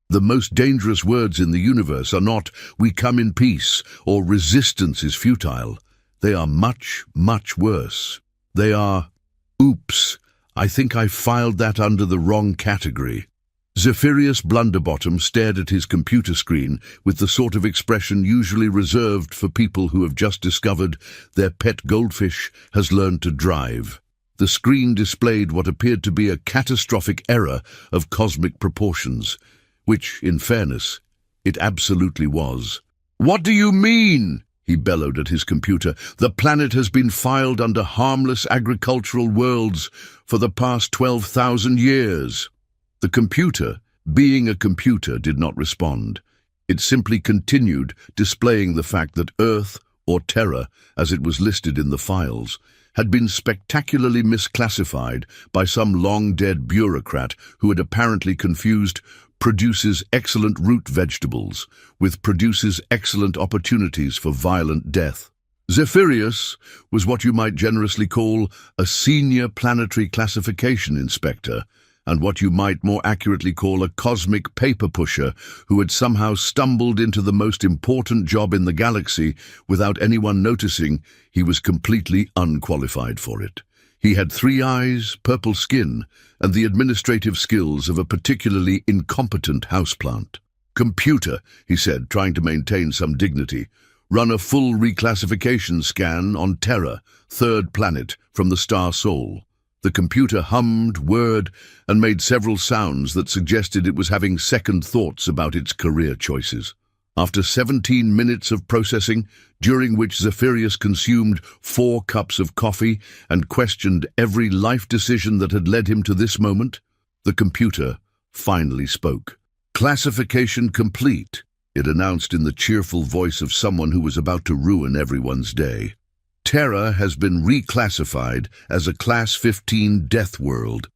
The most dangerous words in the universe are not "we come in peace" or "resistance is futile." They are much, much worse. They are, "Oops, I think I filed that under the wrong category." Zephyrus Blunderbottom stared at his computer screen with the sort of expression usually reserved for people who have just discovered their pet goldfish has learned to drive. The screen displayed what appeared to be a catastrophic error of cosmic proportions, which, in fairness, it absolutely was. "What do you mean?" he bellowed at his computer. "The planet has been filed under harmless agricultural worlds for the past 12,000 years. The computer, being a computer, did not respond. It simply continued displaying the fact that Earth, or Terra, as it was listed in the files, had been spectacularly misclassified by some long-dead bureaucrat who had apparently confused "produces excellent root vegetables" with "produces excellent opportunities for violent death." Zephyrus was what you might generously call a senior planetary classification inspector, and what you might more accurately call a cosmic paper pusher who had somehow stumbled into the most important job in the galaxy without anyone noticing he was completely unqualified for it. He had 3 eyes, purple skin, and the administrative skills of a particularly incompetent houseplant. "Computer," he said, trying to maintain some dignity, "run a full reclassification scan on Terra, 3rd planet, from the star Sol." The computer hummed, whirred, and made several sounds that suggested it was having second thoughts about its career choices. After 17 minutes of processing, during which Zephyrus consumed 4 cups of coffee and questioned every life decision that had led him to this moment, the computer finally spoke. "Classification complete," it announced in the cheerful voice of someone who was about to ruin everyone's day. "Terra has been reclassified as a Class 15 Deathworld.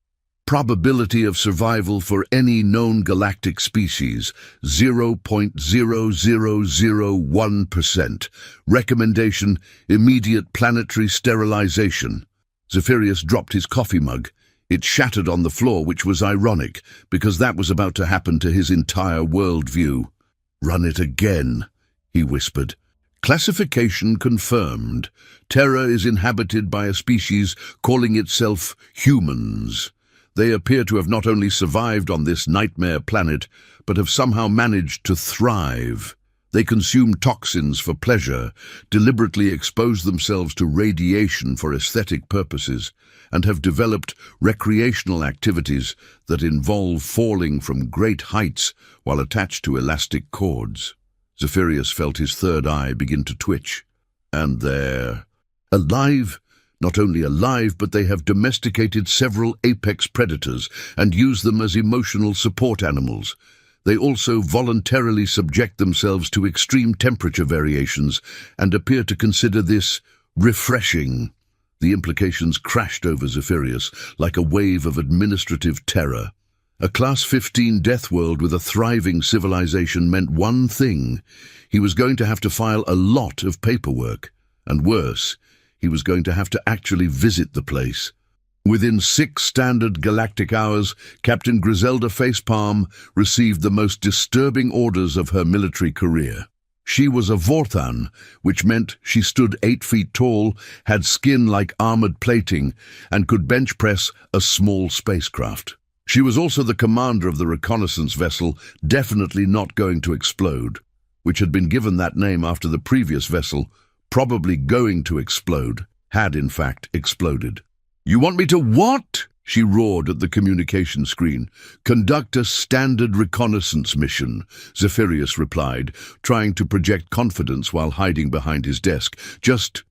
Probability of survival for any known galactic species, 0.0001%. Recommendation, immediate planetary sterilization." Zephyrus dropped his coffee mug. It shattered on the floor, which was ironic, because that was about to happen to his entire worldview. "Run it again," he whispered. "Classification confirmed. Terra is inhabited by a species calling itself humans. They appear to have not only survived on this nightmare planet, but have somehow managed to thrive. They consume toxins for pleasure, deliberately expose themselves to radiation for aesthetic purposes, and have developed recreational activities that involve falling from great heights while attached to elastic cords." Zephyrus felt his 3rd eye begin to twitch. "And they're alive? Not only alive, but they have domesticated several apex predators and use them as emotional support animals. They also voluntarily subject themselves to extreme temperature variations and appear to consider this refreshing." The implications crashed over Zephyrus like a wave of administrative terror. A Class 15 Deathworld with a thriving civilization meant one thing: he was going to have to file a lot of paperwork. And worse, he was going to have to actually visit the place. Within 6 standard galactic hours, Captain Griselda Facepalm received the most disturbing orders of her military career. She was a Vorthan, which meant she stood 8 feet tall, had skin like armored plating, and could bench press a small spacecraft. She was also the commander of the reconnaissance vessel Definitely Not Going to Explode, which had been given that name after the previous vessel, Probably Going to Explode, had in fact exploded. "You want me to what?" she roared at the communication screen. "Conduct a standard reconnaissance mission," Zephyrus replied, trying to project confidence while hiding behind his desk. "Just,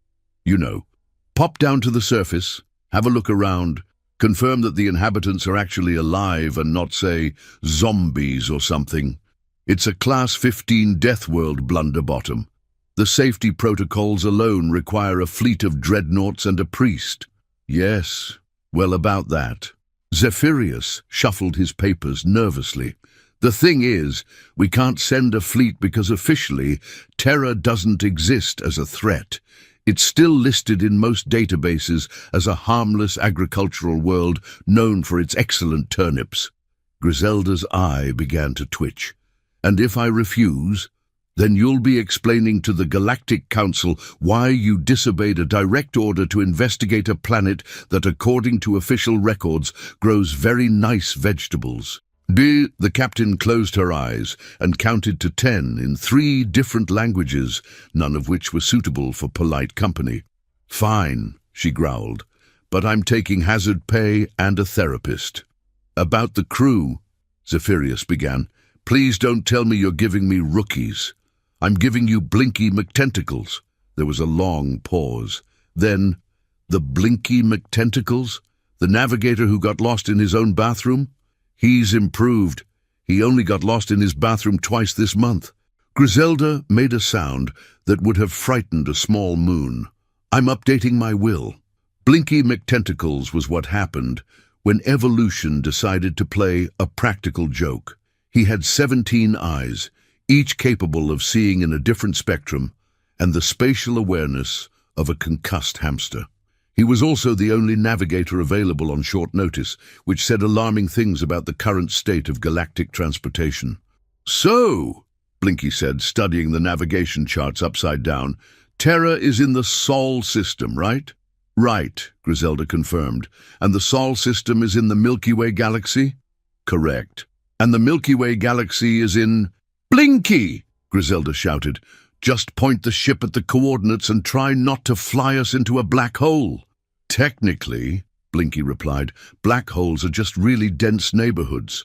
pop down to the surface, have a look around, confirm that the inhabitants are actually alive and not, say, zombies or something. It's a Class 15 Deathworld, Blunderbottom. The safety protocols alone require a fleet of dreadnoughts and a priest." "Yes, well, about that." Zephyrus shuffled his papers nervously. "The thing is, we can't send a fleet because officially Terra doesn't exist as a threat. It's still listed in most databases as a harmless agricultural world known for its excellent turnips. Griselda's eye began to twitch. "And if I refuse, then you'll be explaining to the Galactic Council why you disobeyed a direct order to investigate a planet that, according to official records, grows very nice vegetables." The captain closed her eyes and counted to 10 in 3 different languages, none of which were suitable for polite company. "Fine," she growled, "but I'm taking hazard pay and a therapist." "About the crew," Zephyrus began, "please don't tell me you're giving me rookies. I'm giving you Blinky McTentacles." There was a long pause. Then, "The Blinky McTentacles? The navigator who got lost in his own bathroom? He's improved. He only got lost in his bathroom twice this month." Griselda made a sound that would have frightened a small moon. "I'm updating my will." Blinky McTentacles was what happened when evolution decided to play a practical joke. He had 17 eyes, each capable of seeing in a different spectrum, and the spatial awareness of a concussed hamster. He was also the only navigator available on short notice, which said alarming things about the current state of galactic transportation. "So," Blinky said, studying the navigation charts upside down, "Terra is in the Sol system, right?" "Right," Griselda confirmed. "And the Sol system is in the Milky Way galaxy?" "Correct." "And the Milky Way galaxy is in—" "Blinky!" Griselda shouted. "Just point the ship at the coordinates and try not to fly us into a black hole." "Technically," Blinky replied, "black holes are just really dense neighborhoods.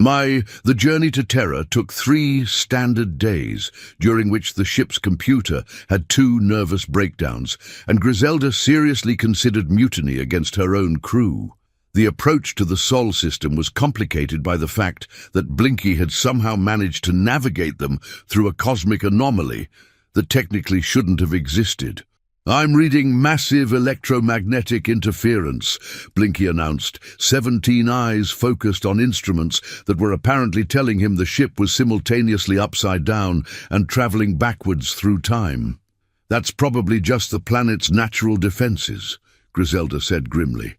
The journey to Terra took 3 standard days, during which the ship's computer had 2 nervous breakdowns, and Griselda seriously considered mutiny against her own crew. The approach to the Sol system was complicated by the fact that Blinky had somehow managed to navigate them through a cosmic anomaly that technically shouldn't have existed. "I'm reading massive electromagnetic interference," Blinky announced, 17 eyes focused on instruments that were apparently telling him the ship was simultaneously upside down and traveling backwards through time. "That's probably just the planet's natural defenses," Griselda said grimly.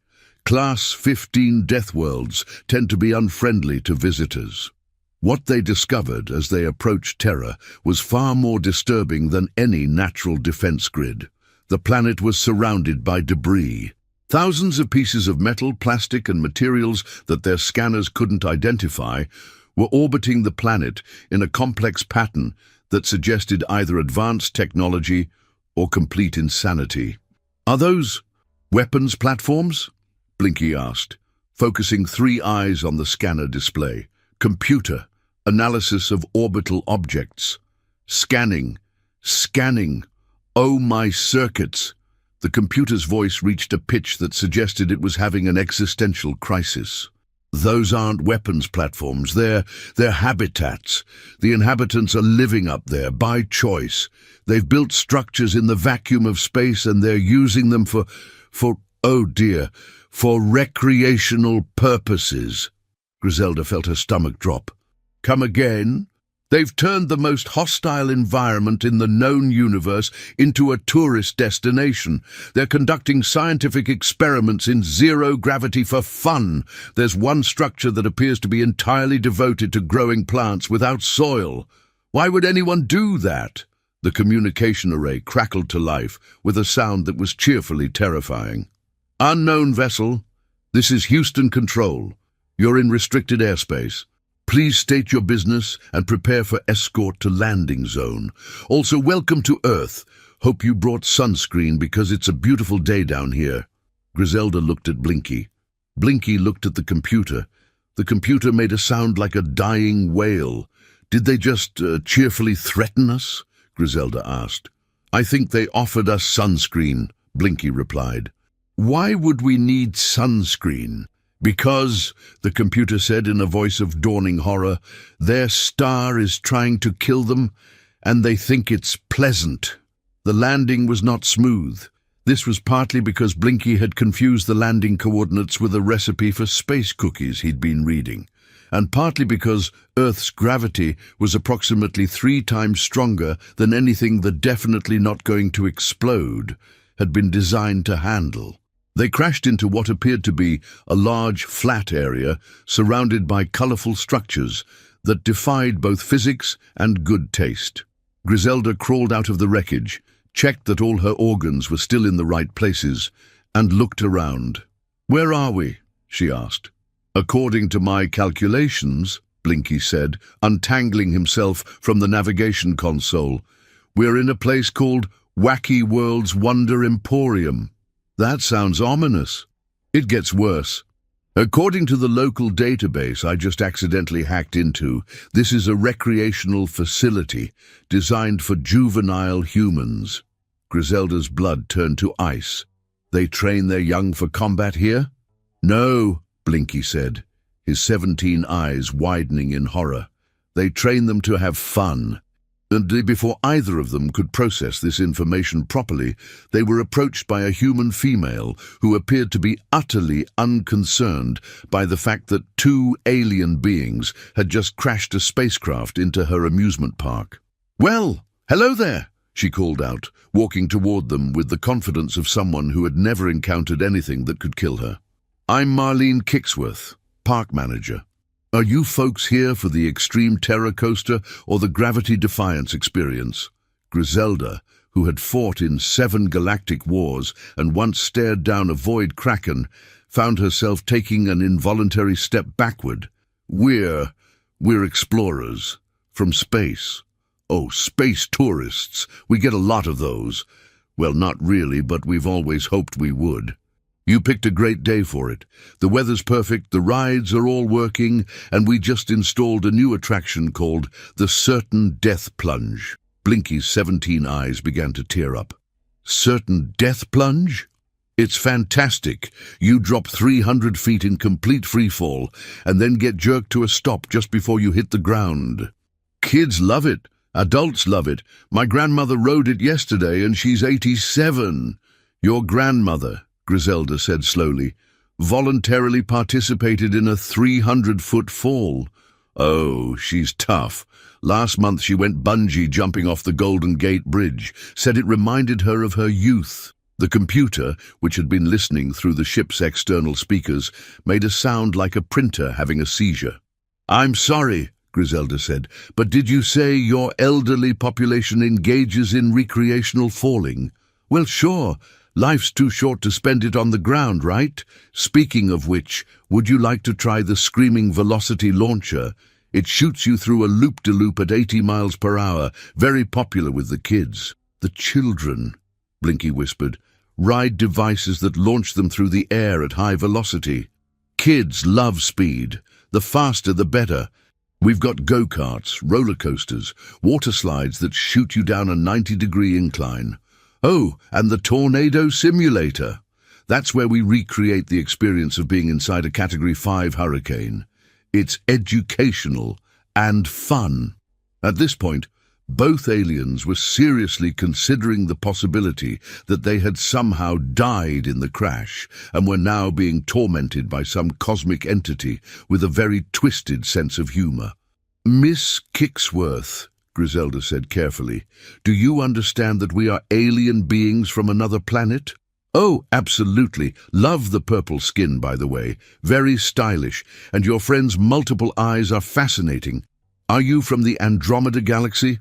"Class 15 Deathworlds tend to be unfriendly to visitors." What they discovered as they approached Terra was far more disturbing than any natural defense grid. The planet was surrounded by debris. Thousands of pieces of metal, plastic, and materials that their scanners couldn't identify were orbiting the planet in a complex pattern that suggested either advanced technology or complete insanity. "Are those weapons platforms?" Blinky asked, focusing 3 eyes on the scanner display. "Computer, analysis of orbital objects. Scanning. Oh, my circuits." The computer's voice reached a pitch that suggested it was having an existential crisis. "Those aren't weapons platforms, they're habitats. The inhabitants are living up there by choice. They've built structures in the vacuum of space and they're using them for oh dear, for recreational purposes." Griselda felt her stomach drop. "Come again?" "They've turned the most hostile environment in the known universe into a tourist destination. They're conducting scientific experiments in zero gravity for fun. There's one structure that appears to be entirely devoted to growing plants without soil. Why would anyone do that?" The communication array crackled to life with a sound that was cheerfully terrifying. "Unknown vessel, this is Houston Control. You're in restricted airspace. Please state your business and prepare for escort to landing zone. Also, welcome to Earth. Hope you brought sunscreen because it's a beautiful day down here." Griselda looked at Blinky. Blinky looked at the computer. The computer made a sound like a dying whale. "Did they just cheerfully threaten us?" Griselda asked. "I think they offered us sunscreen," Blinky replied. "Why would we need sunscreen?" "Because," the computer said in a voice of dawning horror, "their star is trying to kill them, and they think it's pleasant." The landing was not smooth. This was partly because Blinky had confused the landing coordinates with a recipe for space cookies he'd been reading, and partly because Earth's gravity was approximately 3 times stronger than anything the definitely not going to explode had been designed to handle. They crashed into what appeared to be a large, flat area surrounded by colorful structures that defied both physics and good taste. Griselda crawled out of the wreckage, checked that all her organs were still in the right places, and looked around. "Where are we?" she asked. "According to my calculations," Blinky said, untangling himself from the navigation console, "we're in a place called HFY World's Wonder Emporium." "That sounds ominous." "It gets worse. According to the local database I just accidentally hacked into, this is a recreational facility designed for juvenile humans." Griselda's blood turned to ice. "They train their young for combat here?" "No," Blinky said, his 17 eyes widening in horror. "They train them to have fun." And before either of them could process this information properly, they were approached by a human female who appeared to be utterly unconcerned by the fact that 2 alien beings had just crashed a spacecraft into her amusement park. "Well, hello there," she called out, walking toward them with the confidence of someone who had never encountered anything that could kill her. "I'm Marlene Kicksworth, park manager. Are you folks here for the Extreme Terror Coaster or the Gravity Defiance experience?" Griselda, who had fought in 7 galactic wars and once stared down a void kraken, found herself taking an involuntary step backward. We're explorers. From space." "Oh, space tourists. We get a lot of those." "Well, not really, but we've always hoped we would." "You picked a great day for it. The weather's perfect, the rides are all working, and we just installed a new attraction called the Certain Death Plunge." Blinky's 17 eyes began to tear up. "Certain Death Plunge? It's fantastic. You drop 300 feet in complete freefall, and then get jerked to a stop just before you hit the ground. Kids love it. Adults love it. My grandmother rode it yesterday, and she's 87. Your grandmother," Griselda said slowly, "voluntarily participated in a 300-foot fall. Oh, she's tough. Last month she went bungee jumping off the Golden Gate Bridge, said it reminded her of her youth." The computer, which had been listening through the ship's external speakers, made a sound like a printer having a seizure. "I'm sorry," Griselda said, "but did you say your elderly population engages in recreational falling?" "Well, sure. Life's too short to spend it on the ground, right? Speaking of which, would you like to try the Screaming Velocity Launcher? It shoots you through a loop-de-loop at 80 miles per hour, very popular with the kids." "The children," Blinky whispered, "ride devices that launch them through the air at high velocity. Kids love speed. The faster the better. We've got go-karts, roller coasters, water slides that shoot you down a 90-degree incline. Oh, and the Tornado Simulator. That's where we recreate the experience of being inside a Category 5 hurricane. It's educational and fun." At this point, both aliens were seriously considering the possibility that they had somehow died in the crash and were now being tormented by some cosmic entity with a very twisted sense of humor. "Miss Kicksworth," Griselda said carefully, "do you understand that we are alien beings from another planet?" "Oh, absolutely. Love the purple skin, by the way. Very stylish, and your friend's multiple eyes are fascinating. Are you from the Andromeda Galaxy?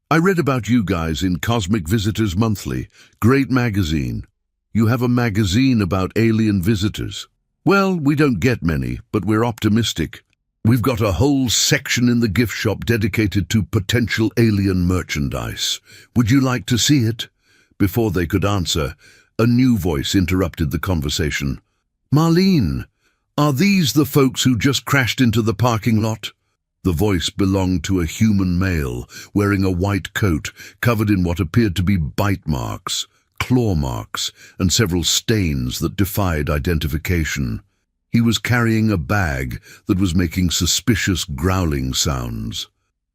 I read about you guys in Cosmic Visitors Monthly. Great magazine." "You have a magazine about alien visitors?" "Well, we don't get many, but we're optimistic. We've got a whole section in the gift shop dedicated to potential alien merchandise. Would you like to see it?" Before they could answer, a new voice interrupted the conversation. "Marlene, are these the folks who just crashed into the parking lot?" The voice belonged to a human male, wearing a white coat, covered in what appeared to be bite marks, claw marks, and several stains that defied identification. He was carrying a bag that was making suspicious growling sounds.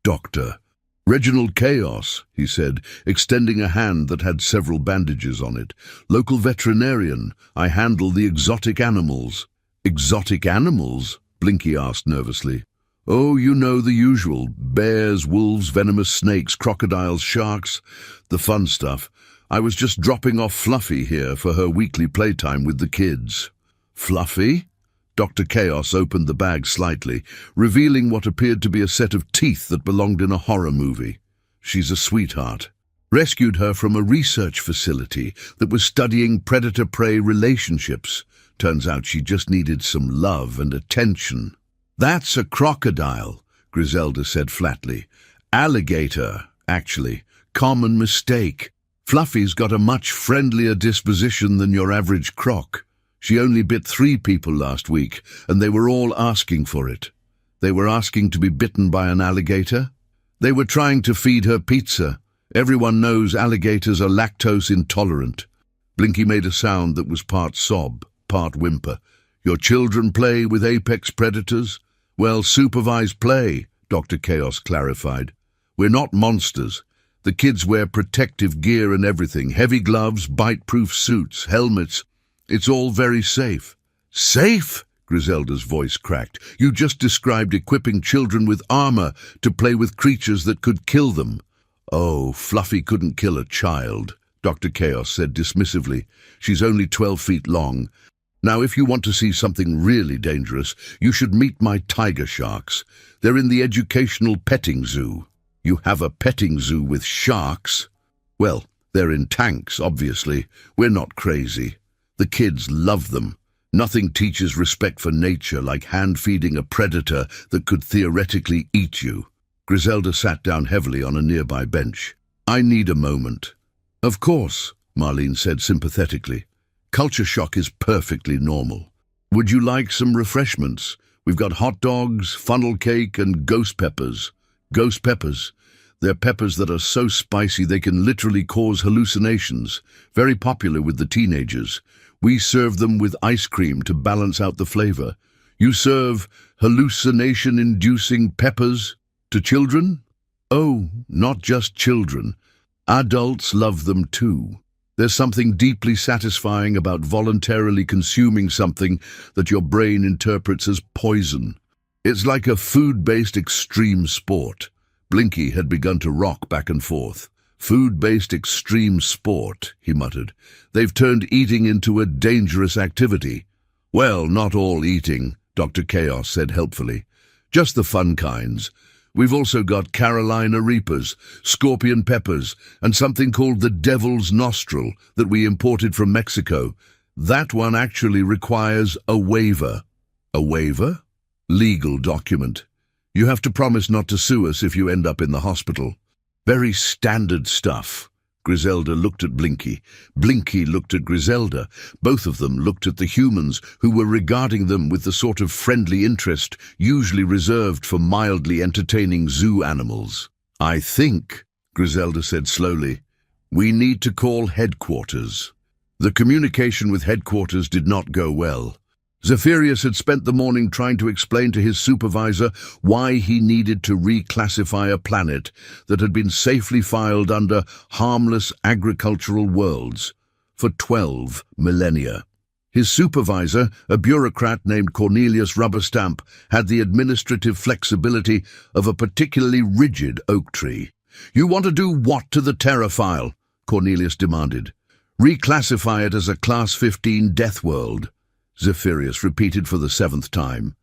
"Doctor." "Reginald Chaos," he said, extending a hand that had several bandages on it. "Local veterinarian. I handle the exotic animals." "Exotic animals?" Blinky asked nervously. "Oh, you know the usual. Bears, wolves, venomous snakes, crocodiles, sharks. The fun stuff. I was just dropping off Fluffy here for her weekly playtime with the kids." "Fluffy?" Dr. Chaos opened the bag slightly, revealing what appeared to be a set of teeth that belonged in a horror movie. "She's a sweetheart. Rescued her from a research facility that was studying predator-prey relationships. Turns out she just needed some love and attention." "That's a crocodile," Griselda said flatly. "Alligator, actually. Common mistake. Fluffy's got a much friendlier disposition than your average croc. She only bit 3 people last week, and they were all asking for it. They were asking to be bitten by an alligator. They were trying to feed her pizza. Everyone knows alligators are lactose intolerant." Blinky made a sound that was part sob, part whimper. "Your children play with apex predators?" "Well, supervised play," Dr. Chaos clarified. "We're not monsters. The kids wear protective gear and everything. Heavy gloves, bite-proof suits, helmets. It's all very safe." "Safe?" Griselda's voice cracked. "You just described equipping children with armor to play with creatures that could kill them." "Oh, Fluffy couldn't kill a child," Dr. Chaos said dismissively. "She's only 12 feet long. Now, if you want to see something really dangerous, you should meet my tiger sharks. They're in the educational petting zoo." "You have a petting zoo with sharks?" "Well, they're in tanks, obviously. We're not crazy. The kids love them. Nothing teaches respect for nature like hand-feeding a predator that could theoretically eat you." Griselda sat down heavily on a nearby bench. "I need a moment." "Of course," Marlene said sympathetically. "Culture shock is perfectly normal. Would you like some refreshments? We've got hot dogs, funnel cake, and ghost peppers." "Ghost peppers? They're peppers that are so spicy they can literally cause hallucinations. Very popular with the teenagers. We serve them with ice cream to balance out the flavor." "You serve hallucination-inducing peppers to children?" "Oh, not just children. Adults love them too. There's something deeply satisfying about voluntarily consuming something that your brain interprets as poison. It's like a food-based extreme sport." Blinky had begun to rock back and forth. "Food-based extreme sport," he muttered. "They've turned eating into a dangerous activity." "Well, not all eating," Dr. Chaos said helpfully. "Just the fun kinds. We've also got Carolina Reapers, scorpion peppers, and something called the Devil's Nostril that we imported from Mexico. That one actually requires a waiver." "A waiver?" "Legal document. You have to promise not to sue us if you end up in the hospital." "Very standard stuff." Griselda looked at Blinky. Blinky looked at Griselda. Both of them looked at the humans, who were regarding them with the sort of friendly interest usually reserved for mildly entertaining zoo animals. "I think," Griselda said slowly, "we need to call headquarters." The communication with headquarters did not go well. Zephyrus had spent the morning trying to explain to his supervisor why he needed to reclassify a planet that had been safely filed under harmless agricultural worlds for 12 millennia. His supervisor, a bureaucrat named Cornelius Rubberstamp, had the administrative flexibility of a particularly rigid oak tree. "You want to do what to the Terra file?" Cornelius demanded. "Reclassify it as a Class 15 Deathworld," Zephyrus repeated for the 7th time.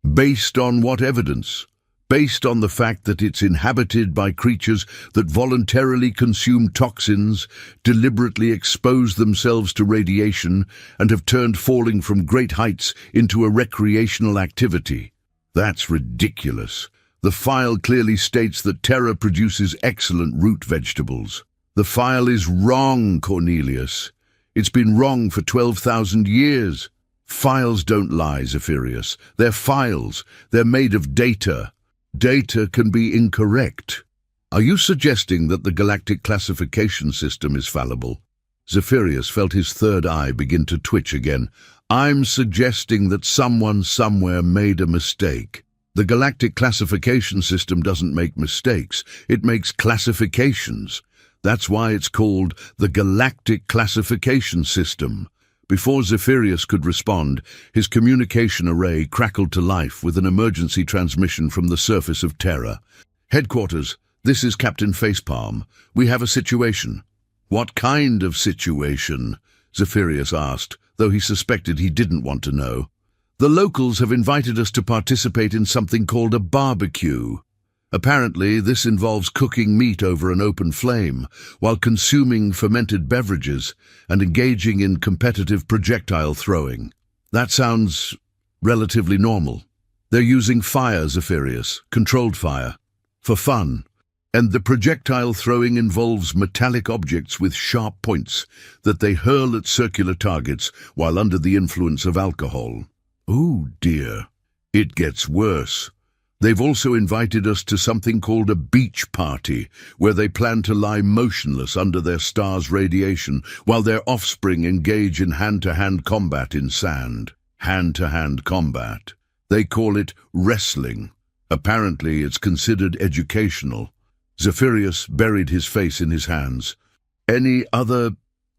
"Based on what evidence?" "Based on the fact that it's inhabited by creatures that voluntarily consume toxins, deliberately expose themselves to radiation, and have turned falling from great heights into a recreational activity." "That's ridiculous. The file clearly states that Terra produces excellent root vegetables." "The file is wrong, Cornelius. It's been wrong for 12,000 years. "Files don't lie, Zephyrus. They're files. They're made of data. Data can be incorrect." "Are you suggesting that the galactic classification system is fallible?" Zephyrus felt his third eye begin to twitch again. "I'm suggesting that someone somewhere made a mistake. The galactic classification system doesn't make mistakes. It makes classifications. That's why it's called the galactic classification system." Before Zephyrus could respond, his communication array crackled to life with an emergency transmission from the surface of Terra. "Headquarters, this is Captain Facepalm. We have a situation." What kind of situation? Zephyrus asked, though he suspected he didn't want to know. The locals have invited us to participate in something called a barbecue. Apparently, this involves cooking meat over an open flame, while consuming fermented beverages and engaging in competitive projectile throwing. That sounds relatively normal. They're using fire, Zephyrus, controlled fire, for fun. And the projectile throwing involves metallic objects with sharp points that they hurl at circular targets while under the influence of alcohol. Oh dear, it gets worse. They've also invited us to something called a beach party, where they plan to lie motionless under their star's radiation while their offspring engage in hand-to-hand combat in sand. Hand-to-hand combat. They call it wrestling. Apparently it's considered educational. Zephyrus buried his face in his hands. Any other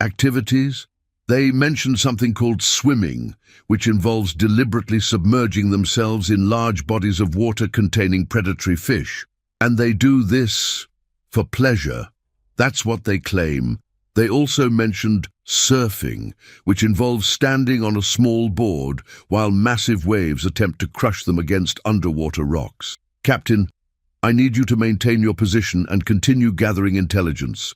activities? They mentioned something called swimming, which involves deliberately submerging themselves in large bodies of water containing predatory fish. And they do this for pleasure. That's what they claim. They also mentioned surfing, which involves standing on a small board while massive waves attempt to crush them against underwater rocks. Captain, I need you to maintain your position and continue gathering intelligence.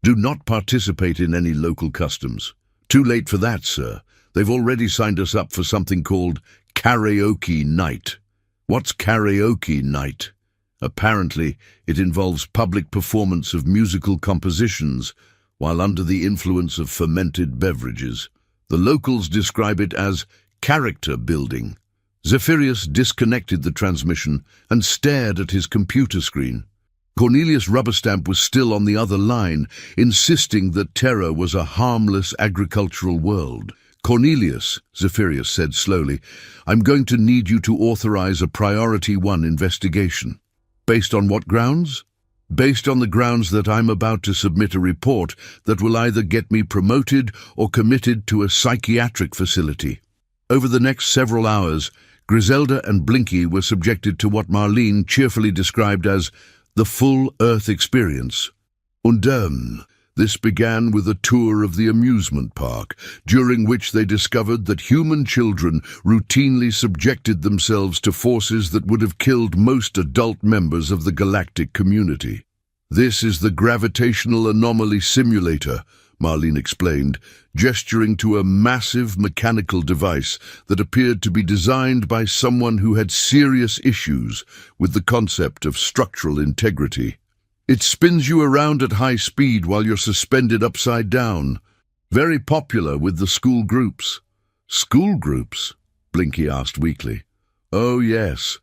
Do not participate in any local customs. Too late for that, sir. They've already signed us up for something called karaoke night. What's karaoke night? Apparently, it involves public performance of musical compositions while under the influence of fermented beverages. The locals describe it as character building. Zephyrus disconnected the transmission and stared at his computer screen. Cornelius Rubberstamp was still on the other line, insisting that Terra was a harmless agricultural world. Cornelius, Zephyrus said slowly, I'm going to need you to authorize a Priority 1 investigation. Based on what grounds? Based on the grounds that I'm about to submit a report that will either get me promoted or committed to a psychiatric facility. Over the next several hours, Griselda and Blinky were subjected to what Marlene cheerfully described as the full Earth experience. This began with a tour of the amusement park, during which they discovered that human children routinely subjected themselves to forces that would have killed most adult members of the galactic community. This is the gravitational anomaly simulator, Marlene explained, gesturing to a massive mechanical device that appeared to be designed by someone who had serious issues with the concept of structural integrity. It spins you around at high speed while you're suspended upside down. Very popular with the school groups. School groups? Blinky asked weakly. Oh yes,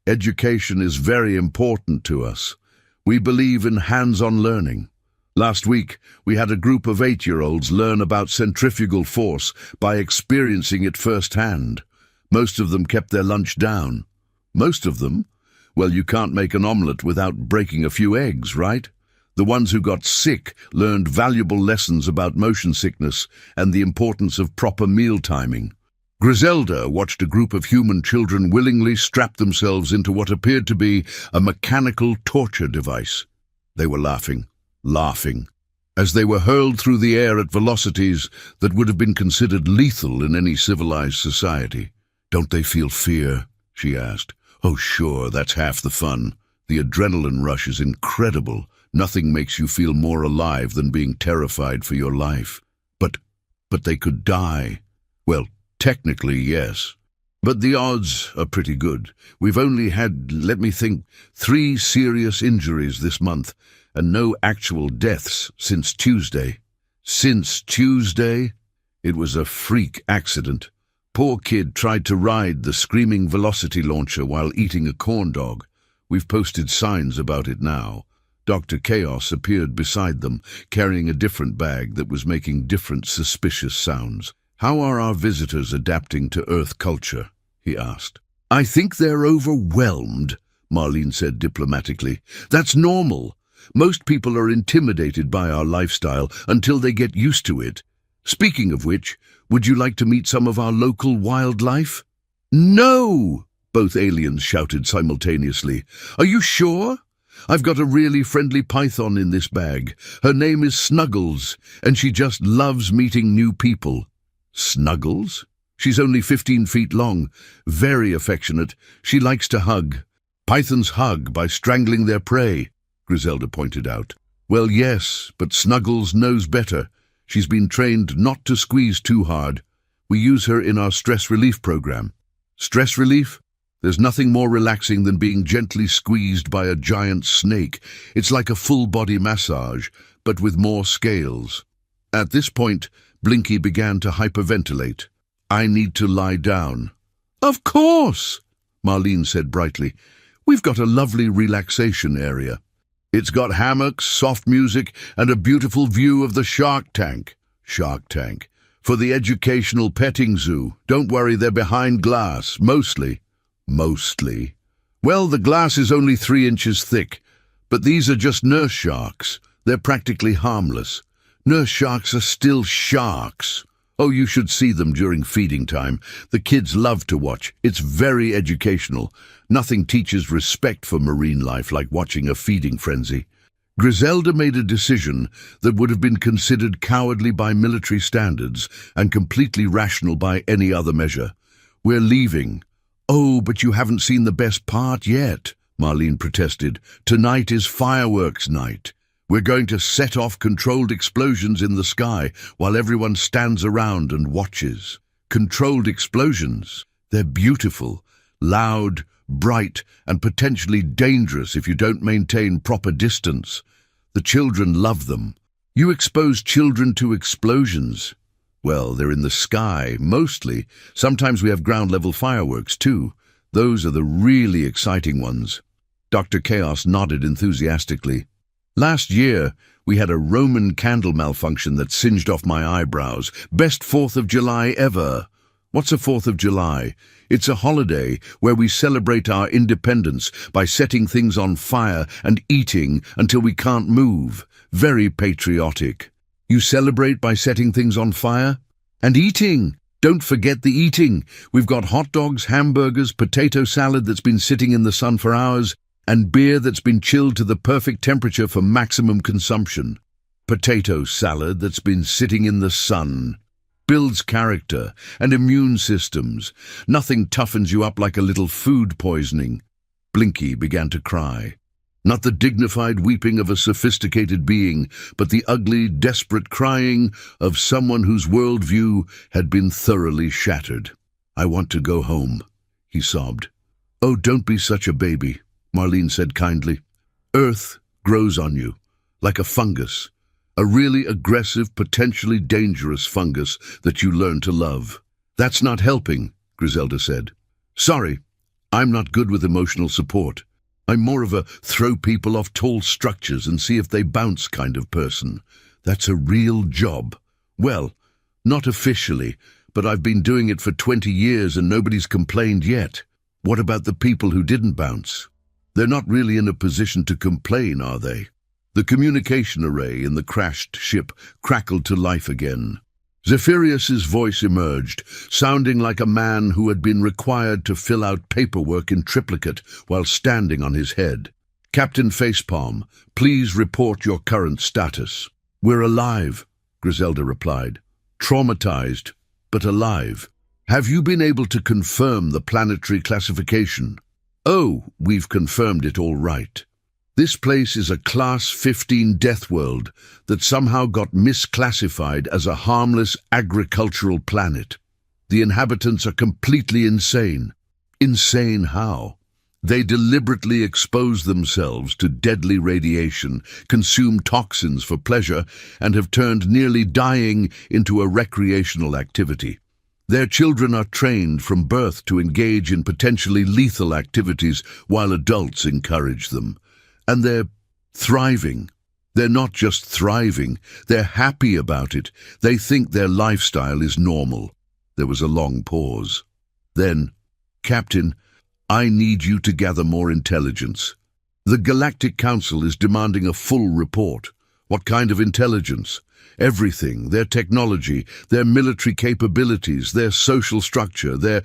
education is very important to us. We believe in hands-on learning. Last week, we had a group of 8-year-olds learn about centrifugal force by experiencing it firsthand. Most of them kept their lunch down. Most of them? Well, you can't make an omelette without breaking a few eggs, right? The ones who got sick learned valuable lessons about motion sickness and the importance of proper meal timing. Griselda watched a group of human children willingly strap themselves into what appeared to be a mechanical torture device. They were laughing, as they were hurled through the air at velocities that would have been considered lethal in any civilized society. Don't they feel fear? She asked. Oh sure, that's half the fun. The adrenaline rush is incredible. Nothing makes you feel more alive than being terrified for your life. But they could die. Well, technically, yes. But the odds are pretty good. We've only had, let me think, 3 serious injuries this month, and no actual deaths since Tuesday. Since Tuesday? It was a freak accident. Poor kid tried to ride the screaming velocity launcher while eating a corn dog. We've posted signs about it now. Dr. Chaos appeared beside them, carrying a different bag that was making different suspicious sounds. How are our visitors adapting to Earth culture? He asked. I think they're overwhelmed, Marlene said diplomatically. That's normal. Most people are intimidated by our lifestyle until they get used to it. Speaking of which, would you like to meet some of our local wildlife? No! Both aliens shouted simultaneously. Are you sure? I've got a really friendly python in this bag. Her name is Snuggles, and she just loves meeting new people." "Snuggles? She's only 15 feet long, very affectionate. She likes to hug." "Pythons hug by strangling their prey," Griselda pointed out. "Well, yes, but Snuggles knows better. She's been trained not to squeeze too hard. We use her in our stress relief program." "Stress relief? There's nothing more relaxing than being gently squeezed by a giant snake. It's like a full-body massage, but with more scales." At this point, Blinky began to hyperventilate. "I need to lie down." "Of course," Marlene said brightly. "We've got a lovely relaxation area. It's got hammocks, soft music, and a beautiful view of the shark tank." "Shark tank. For the educational petting zoo. Don't worry, they're behind glass, mostly." "Mostly? Well, the glass is only 3 inches thick, but these are just nurse sharks. They're practically harmless. Nurse sharks are still sharks. Oh, you should see them during feeding time. The kids love to watch. It's very educational. Nothing teaches respect for marine life like watching a feeding frenzy." Griselda made a decision that would have been considered cowardly by military standards and completely rational by any other measure. "We're leaving." "Oh, but you haven't seen the best part yet," Marlene protested. "Tonight is fireworks night. We're going to set off controlled explosions in the sky while everyone stands around and watches." "Controlled explosions? They're beautiful, loud, bright, and potentially dangerous if you don't maintain proper distance. The children love them." "You expose children to explosions?" "Well, they're in the sky, mostly. Sometimes we have ground-level fireworks, too. Those are the really exciting ones." Dr. Chaos nodded enthusiastically. "Last year, we had a Roman candle malfunction that singed off my eyebrows. Best 4th of July ever." "What's a 4th of July?" "It's a holiday where we celebrate our independence by setting things on fire and eating until we can't move. Very patriotic." "You celebrate by setting things on fire? And eating! Don't forget the eating. We've got hot dogs, hamburgers, potato salad that's been sitting in the sun for hours, and beer that's been chilled to the perfect temperature for maximum consumption." "Potato salad that's been sitting in the sun. Builds character and immune systems. Nothing toughens you up like a little food poisoning." Blinky began to cry. Not the dignified weeping of a sophisticated being, but the ugly, desperate crying of someone whose worldview had been thoroughly shattered. "I want to go home," he sobbed. "Oh, don't be such a baby," Marlene said kindly. "Earth grows on you, like a fungus. A really aggressive, potentially dangerous fungus that you learn to love." "That's not helping," Griselda said. "Sorry, I'm not good with emotional support. I'm more of a throw people off tall structures and see if they bounce kind of person. That's a real job. Well, not officially, but I've been doing it for 20 years and nobody's complained yet." "What about the people who didn't bounce?" "They're not really in a position to complain, are they?" The communication array in the crashed ship crackled to life again. Zephyrus's voice emerged, sounding like a man who had been required to fill out paperwork in triplicate while standing on his head. "Captain Facepalm, please report your current status." "We're alive," Griselda replied. "Traumatized, but alive." "Have you been able to confirm the planetary classification?" "Oh, we've confirmed it all right. This place is a Class 15 Deathworld that somehow got misclassified as a harmless agricultural planet. The inhabitants are completely insane." "Insane how?" "They deliberately expose themselves to deadly radiation, consume toxins for pleasure, and have turned nearly dying into a recreational activity. Their children are trained from birth to engage in potentially lethal activities while adults encourage them. And they're thriving. They're not just thriving, they're happy about it. They think their lifestyle is normal." There was a long pause. Then, "Captain, I need you to gather more intelligence. The Galactic Council is demanding a full report." "What kind of intelligence?" "Everything, their technology, their military capabilities, their social structure, their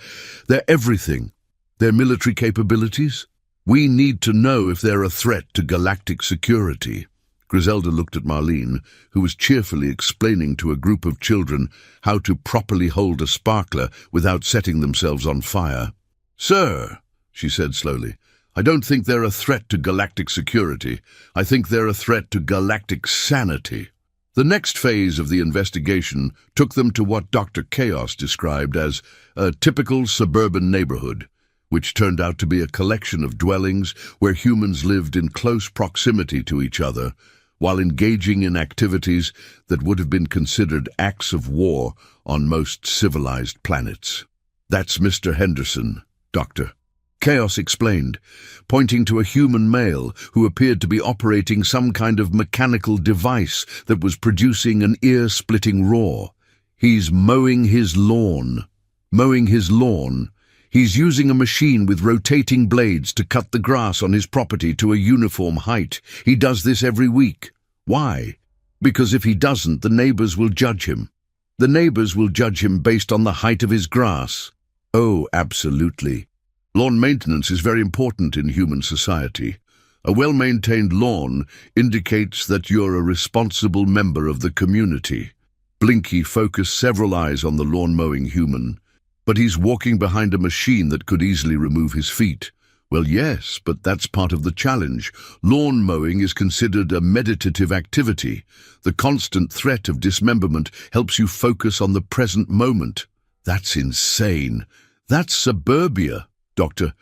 everything." "Their military capabilities?" We need to know if they're a threat to galactic security. Griselda looked at Marlene, who was cheerfully explaining to a group of children how to properly hold a sparkler without setting themselves on fire. "Sir," she said slowly, "I don't think they're a threat to galactic security. I think they're a threat to galactic sanity." The next phase of the investigation took them to what Dr. Chaos described as a typical suburban neighborhood, which turned out to be a collection of dwellings where humans lived in close proximity to each other, while engaging in activities that would have been considered acts of war on most civilized planets. "That's Mr. Henderson, Doctor," Chaos explained, pointing to a human male who appeared to be operating some kind of mechanical device that was producing an ear-splitting roar. "He's mowing his lawn. Mowing his lawn. He's using a machine with rotating blades to cut the grass on his property to a uniform height. He does this every week. Why? Because if he doesn't, the neighbors will judge him. The neighbors will judge him based on the height of his grass." "Oh, absolutely. Lawn maintenance is very important in human society. A well-maintained lawn indicates that you're a responsible member of the community." Blinky focused several eyes on the lawn-mowing human. "But he's walking behind a machine that could easily remove his feet." "Well, yes, but that's part of the challenge. Lawn mowing is considered a meditative activity. The constant threat of dismemberment helps you focus on the present moment." "That's insane. That's suburbia, Doctor,"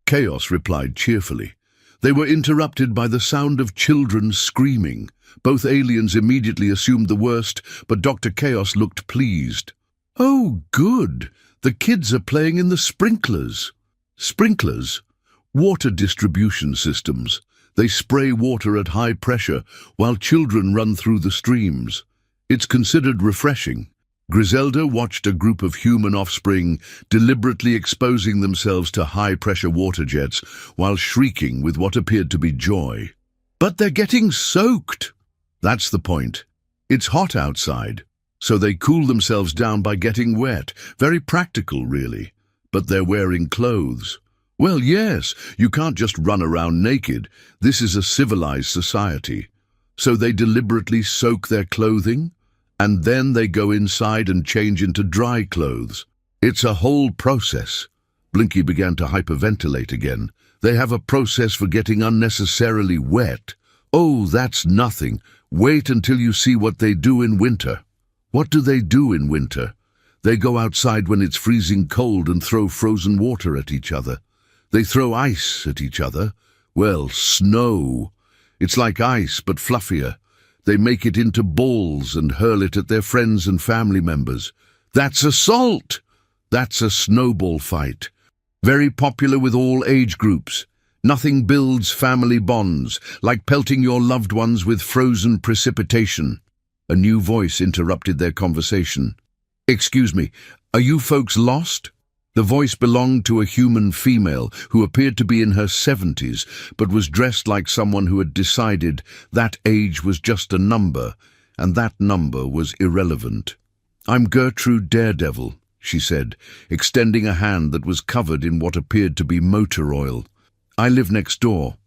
Chaos replied cheerfully. They were interrupted by the sound of children screaming. Both aliens immediately assumed the worst, but Dr. Chaos looked pleased. "Oh, good. The kids are playing in the sprinklers." "Sprinklers? Water distribution systems. They spray water at high pressure while children run through the streams. It's considered refreshing." Griselda watched a group of human offspring deliberately exposing themselves to high-pressure water jets while shrieking with what appeared to be joy. "But they're getting soaked." "That's the point. It's hot outside, so they cool themselves down by getting wet. Very practical, really. But they're wearing clothes." "Well, yes, you can't just run around naked. This is a civilized society. So they deliberately soak their clothing, and then they go inside and change into dry clothes. It's a whole process." Blinky began to hyperventilate again. "They have a process for getting unnecessarily wet." "Oh, that's nothing. Wait until you see what they do in winter." "What do they do in winter?" "They go outside when it's freezing cold and throw frozen water at each other. They throw ice at each other. Well, snow. It's like ice, but fluffier. They make it into balls and hurl it at their friends and family members. That's assault! That's a snowball fight. Very popular with all age groups. Nothing builds family bonds like pelting your loved ones with frozen precipitation." A new voice interrupted their conversation. "Excuse me, are you folks lost?" The voice belonged to a human female who appeared to be in her 70s, but was dressed like someone who had decided that age was just a number, and that number was irrelevant. "I'm Gertrude Daredevil," she said, extending a hand that was covered in what appeared to be motor oil. "I live next door.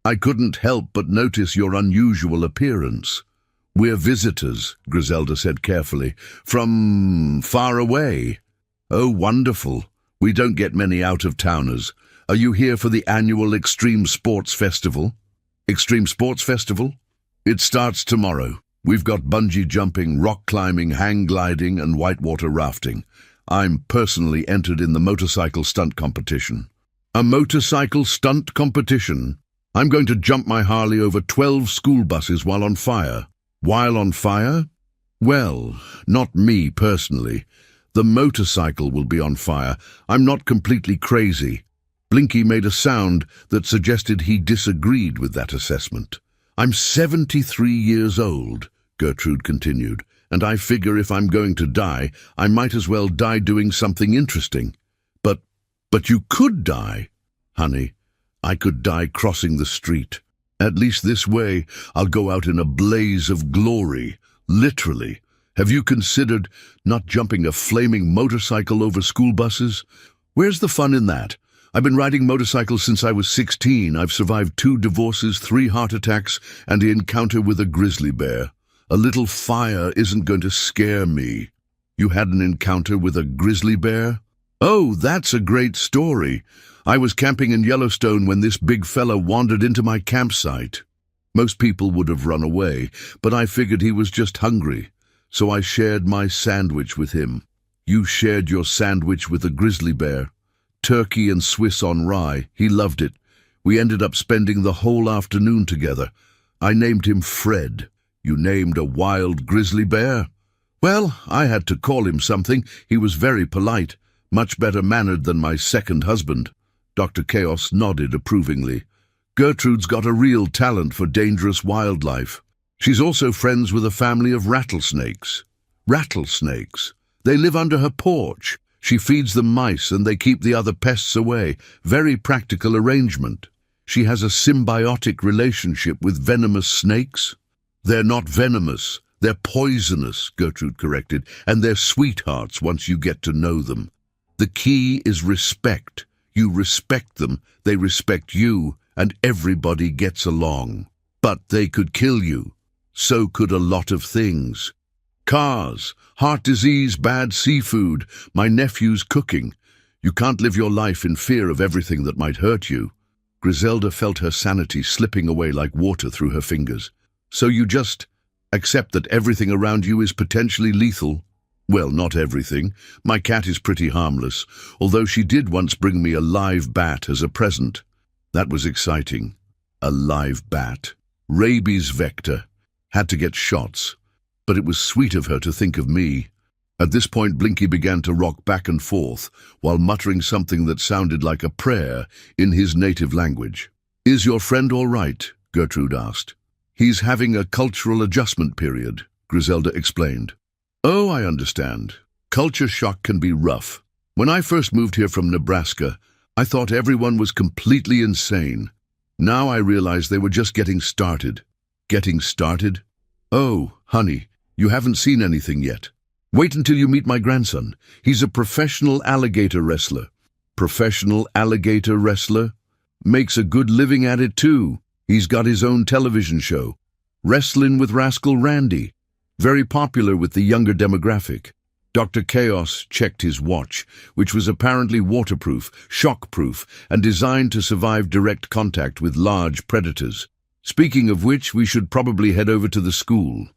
I couldn't help but notice your unusual appearance." "We're visitors," Griselda said carefully, "from far away." "Oh, wonderful. We don't get many out-of-towners. Are you here for the annual Extreme Sports Festival?" "Extreme Sports Festival? It starts tomorrow. We've got bungee jumping, rock climbing, hang gliding, and whitewater rafting. I'm personally entered in the motorcycle stunt competition." "A motorcycle stunt competition? I'm going to jump my Harley over 12 school buses while on fire." "While on fire?" "Well, not me personally. The motorcycle will be on fire. I'm not completely crazy." Blinky made a sound that suggested he disagreed with that assessment. "I'm 73 years old," Gertrude continued, "and I figure if I'm going to die, I might as well die doing something interesting." But you could die." "Honey, I could die crossing the street. At least this way, I'll go out in a blaze of glory, literally. Have you considered not jumping a flaming motorcycle over school buses? Where's the fun in that? I've been riding motorcycles since I was 16. I've survived 2 divorces, 3 heart attacks, and an encounter with a grizzly bear. A little fire isn't going to scare me. You had an encounter with a grizzly bear? Oh, that's a great story. I was camping in Yellowstone when this big fella wandered into my campsite. Most people would have run away, but I figured he was just hungry, so I shared my sandwich with him. You shared your sandwich with a grizzly bear. Turkey and Swiss on rye. He loved it. We ended up spending the whole afternoon together. I named him Fred. You named a wild grizzly bear? Well, I had to call him something. He was very polite, much better mannered than my second husband. Dr. Chaos nodded approvingly. Gertrude's got a real talent for dangerous wildlife. She's also friends with a family of rattlesnakes. Rattlesnakes? They live under her porch. She feeds them mice and they keep the other pests away. Very practical arrangement. She has a symbiotic relationship with venomous snakes. They're not venomous. They're poisonous, Gertrude corrected, and they're sweethearts once you get to know them. The key is respect. You respect them, they respect you, and everybody gets along. But they could kill you. So could a lot of things. Cars, heart disease, bad seafood, my nephew's cooking. You can't live your life in fear of everything that might hurt you. Griselda felt her sanity slipping away like water through her fingers. So you just accept that everything around you is potentially lethal? Well, not everything. My cat is pretty harmless, although she did once bring me a live bat as a present. That was exciting. A live bat. Rabies vector. Had to get shots. But it was sweet of her to think of me. At this point, Blinky began to rock back and forth, while muttering something that sounded like a prayer in his native language. "Is your friend all right?" Gertrude asked. "He's having a cultural adjustment period," Griselda explained. "Oh, I understand. Culture shock can be rough. When I first moved here from Nebraska, I thought everyone was completely insane. Now I realize they were just getting started." "Getting started?" "Oh, honey, you haven't seen anything yet. Wait until you meet my grandson. He's a professional alligator wrestler." "Professional alligator wrestler? Makes a good living at it too. He's got his own television show. Wrestling with Rascal Randy. Very popular with the younger demographic." Dr. Chaos checked his watch, which was apparently waterproof, shockproof, and designed to survive direct contact with large predators. "Speaking of which, we should probably head over to the school.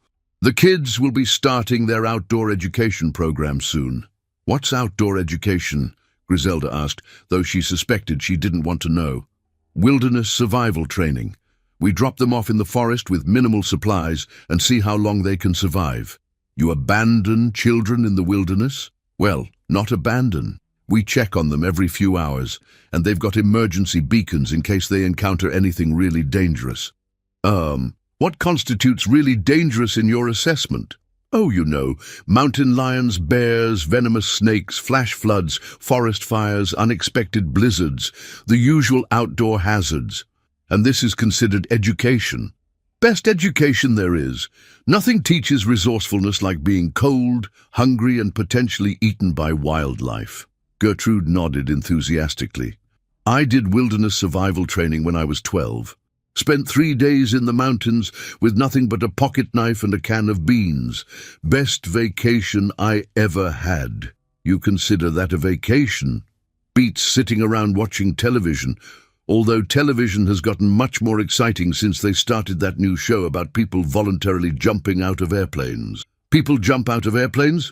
The kids will be starting their outdoor education program soon." "What's outdoor education?" Griselda asked, though she suspected she didn't want to know. "Wilderness survival training. We drop them off in the forest with minimal supplies and see how long they can survive." "You abandon children in the wilderness?" "Well, not abandon. We check on them every few hours, and they've got emergency beacons in case they encounter anything really dangerous." What constitutes really dangerous in your assessment?" "Oh, you know, mountain lions, bears, venomous snakes, flash floods, forest fires, unexpected blizzards, the usual outdoor hazards. And this is considered education. Best education there is. Nothing teaches resourcefulness like being cold, hungry, and potentially eaten by wildlife." Gertrude nodded enthusiastically. "I did wilderness survival training when I was 12. Spent 3 days in the mountains with nothing but a pocket knife and a can of beans. Best vacation I ever had." "You consider that a vacation?" "Beats sitting around watching television, although television has gotten much more exciting since they started that new show about people voluntarily jumping out of airplanes." "People jump out of airplanes?"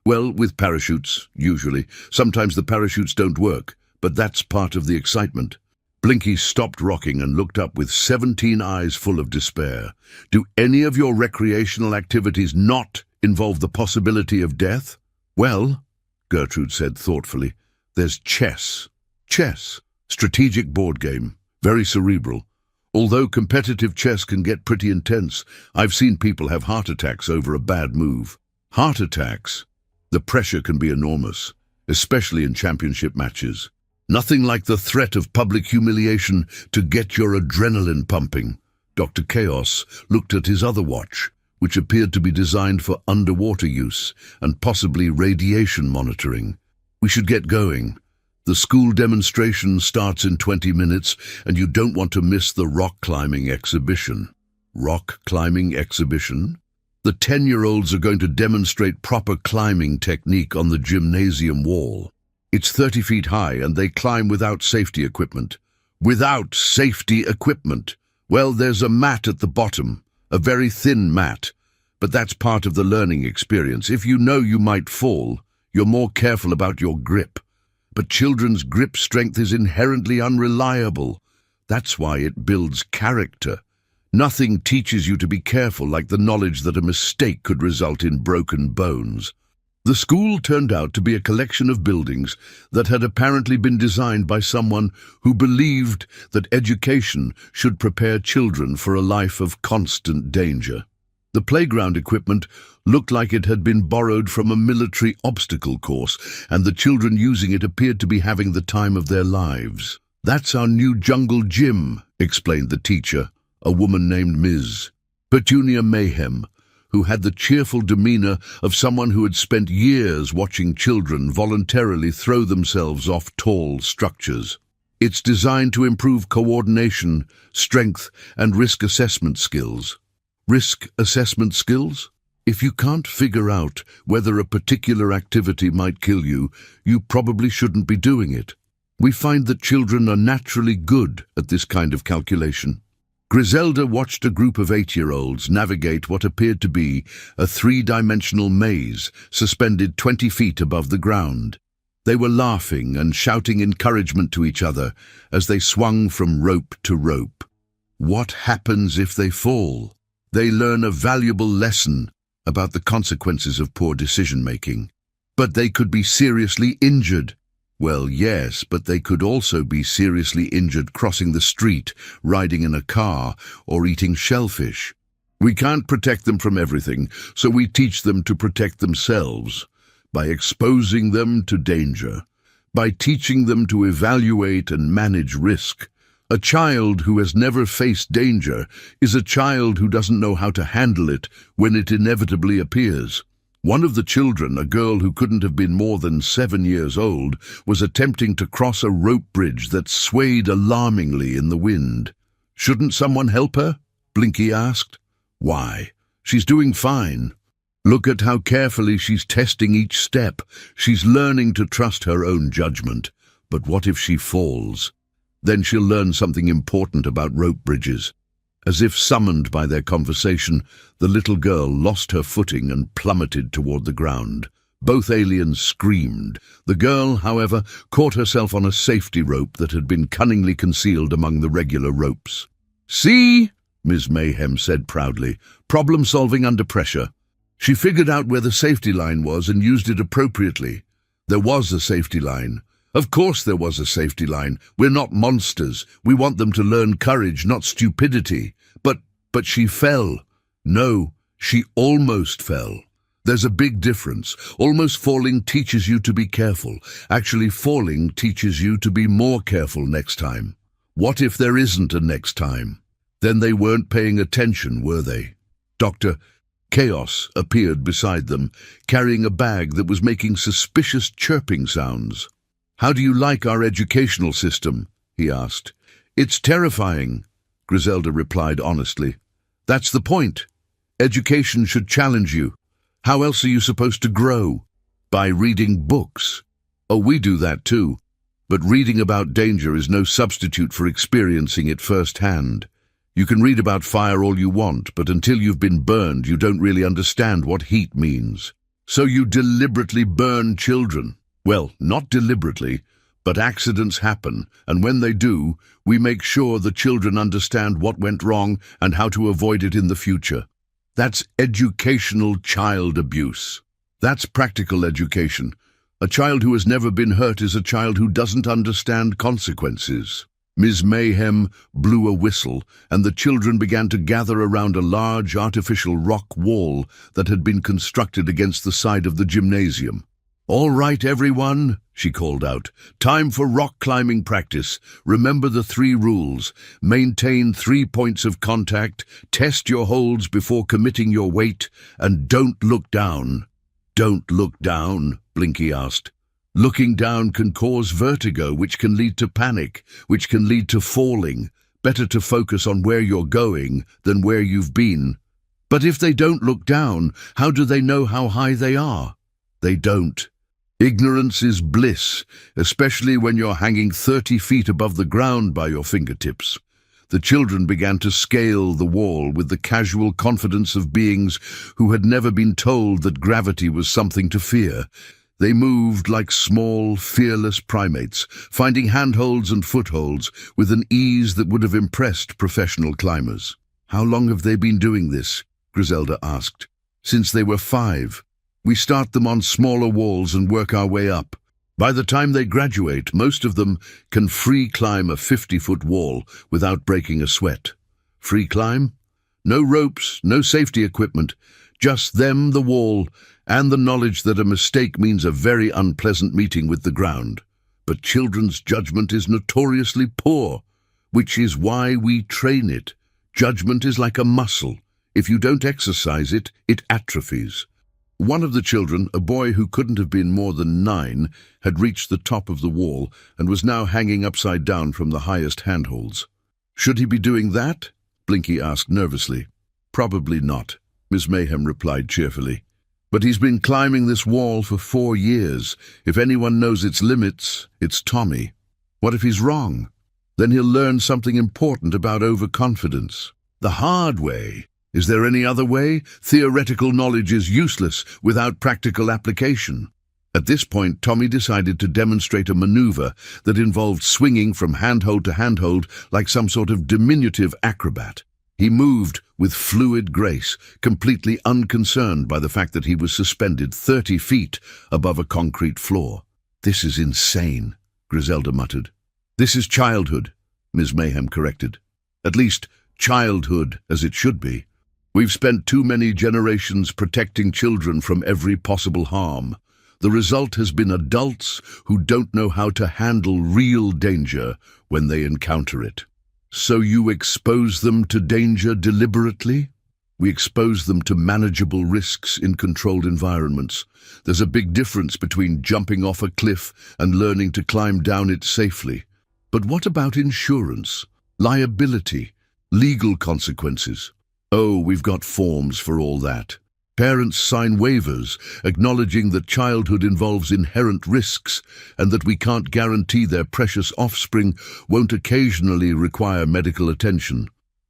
"Well, with parachutes, usually. Sometimes the parachutes don't work, but that's part of the excitement." Blinky stopped rocking and looked up with 17 eyes full of despair. "Do any of your recreational activities not involve the possibility of death?" "Well," Gertrude said thoughtfully, "there's chess." "Chess? Strategic board game. Very cerebral. Although competitive chess can get pretty intense, I've seen people have heart attacks over a bad move." "Heart attacks?" "The pressure can be enormous, especially in championship matches. Nothing like the threat of public humiliation to get your adrenaline pumping." Dr. Chaos looked at his other watch, which appeared to be designed for underwater use and possibly radiation monitoring. "We should get going. The school demonstration starts in 20 minutes, and you don't want to miss the rock climbing exhibition. Rock climbing exhibition? The 10-year-olds are going to demonstrate proper climbing technique on the gymnasium wall. It's 30 feet high, and they climb without safety equipment. Without safety equipment! Well, there's a mat at the bottom, a very thin mat. But that's part of the learning experience. If you know you might fall, you're more careful about your grip. But children's grip strength is inherently unreliable. That's why it builds character. Nothing teaches you to be careful like the knowledge that a mistake could result in broken bones. The school turned out to be a collection of buildings that had apparently been designed by someone who believed that education should prepare children for a life of constant danger. The playground equipment looked like it had been borrowed from a military obstacle course, and the children using it appeared to be having the time of their lives. "That's our new jungle gym," explained the teacher, a woman named Ms. Petunia Mayhem, who had the cheerful demeanor of someone who had spent years watching children voluntarily throw themselves off tall structures. "It's designed to improve coordination, strength, and risk assessment skills." Risk assessment skills? If you can't figure out whether a particular activity might kill you, you probably shouldn't be doing it. We find that children are naturally good at this kind of calculation. Griselda watched a group of 8-year-olds navigate what appeared to be a 3-dimensional maze suspended 20 feet above the ground. They were laughing and shouting encouragement to each other as they swung from rope to rope. What happens if they fall? They learn a valuable lesson about the consequences of poor decision-making. But they could be seriously injured. Well, yes, but they could also be seriously injured crossing the street, riding in a car, or eating shellfish. We can't protect them from everything, so we teach them to protect themselves by exposing them to danger, by teaching them to evaluate and manage risk. A child who has never faced danger is a child who doesn't know how to handle it when it inevitably appears. One of the children, a girl who couldn't have been more than 7 years old, was attempting to cross a rope bridge that swayed alarmingly in the wind. "Shouldn't someone help her?" Blinky asked. "Why? She's doing fine. Look at how carefully she's testing each step. She's learning to trust her own judgment. But what if she falls? Then she'll learn something important about rope bridges." As if summoned by their conversation, the little girl lost her footing and plummeted toward the ground. Both aliens screamed. The girl, however, caught herself on a safety rope that had been cunningly concealed among the regular ropes. "See?" Ms. Mayhem said proudly. "Problem-solving under pressure." She figured out where the safety line was and used it appropriately. There was a safety line. Of course there was a safety line. We're not monsters. We want them to learn courage, not stupidity. But she fell. No, she almost fell. There's a big difference. Almost falling teaches you to be careful. Actually, falling teaches you to be more careful next time. What if there isn't a next time? Then they weren't paying attention, were they? Dr. Chaos appeared beside them, carrying a bag that was making suspicious chirping sounds. "How do you like our educational system?" he asked. "It's terrifying," Griselda replied honestly. "That's the point. Education should challenge you. How else are you supposed to grow? By reading books. Oh, we do that too. But reading about danger is no substitute for experiencing it firsthand. You can read about fire all you want, but until you've been burned, you don't really understand what heat means. So you deliberately burn children. Well, not deliberately, but accidents happen, and when they do, we make sure the children understand what went wrong and how to avoid it in the future. That's educational child abuse. That's practical education. A child who has never been hurt is a child who doesn't understand consequences." Ms. Mayhem blew a whistle, and the children began to gather around a large artificial rock wall that had been constructed against the side of the gymnasium. "All right, everyone," she called out. "Time for rock climbing practice. Remember the 3 rules. Maintain 3 points of contact, test your holds before committing your weight, and don't look down." "Don't look down?" Blinky asked. Looking down can cause vertigo, which can lead to panic, which can lead to falling. Better to focus on where you're going than where you've been. But if they don't look down, how do they know how high they are? They don't. Ignorance is bliss, especially when you're hanging 30 feet above the ground by your fingertips. The children began to scale the wall with the casual confidence of beings who had never been told that gravity was something to fear. They moved like small, fearless primates, finding handholds and footholds with an ease that would have impressed professional climbers. "How long have they been doing this?" Griselda asked. "Since they were 5. We start them on smaller walls and work our way up. By the time they graduate, most of them can free climb a 50-foot wall without breaking a sweat." Free climb? No ropes, no safety equipment, just them, the wall, and the knowledge that a mistake means a very unpleasant meeting with the ground. But children's judgment is notoriously poor, which is why we train it. Judgment is like a muscle. If you don't exercise it, it atrophies. One of the children, a boy who couldn't have been more than 9, had reached the top of the wall and was now hanging upside down from the highest handholds. "Should he be doing that?" Blinky asked nervously. "Probably not," Miss Mayhem replied cheerfully. "But he's been climbing this wall for 4 years. If anyone knows its limits, it's Tommy. What if he's wrong? Then he'll learn something important about overconfidence. The hard way. Is there any other way? Theoretical knowledge is useless without practical application." At this point, Tommy decided to demonstrate a maneuver that involved swinging from handhold to handhold like some sort of diminutive acrobat. He moved with fluid grace, completely unconcerned by the fact that he was suspended 30 feet above a concrete floor. "This is insane," Griselda muttered. "This is childhood," Ms. Mayhem corrected. "At least, childhood as it should be. We've spent too many generations protecting children from every possible harm. The result has been adults who don't know how to handle real danger when they encounter it." "So you expose them to danger deliberately?" "We expose them to manageable risks in controlled environments. There's a big difference between jumping off a cliff and learning to climb down it safely." "But what about insurance, liability, legal consequences?" "Oh, we've got forms for all that. Parents sign waivers acknowledging that childhood involves inherent risks and that we can't guarantee their precious offspring won't occasionally require medical attention.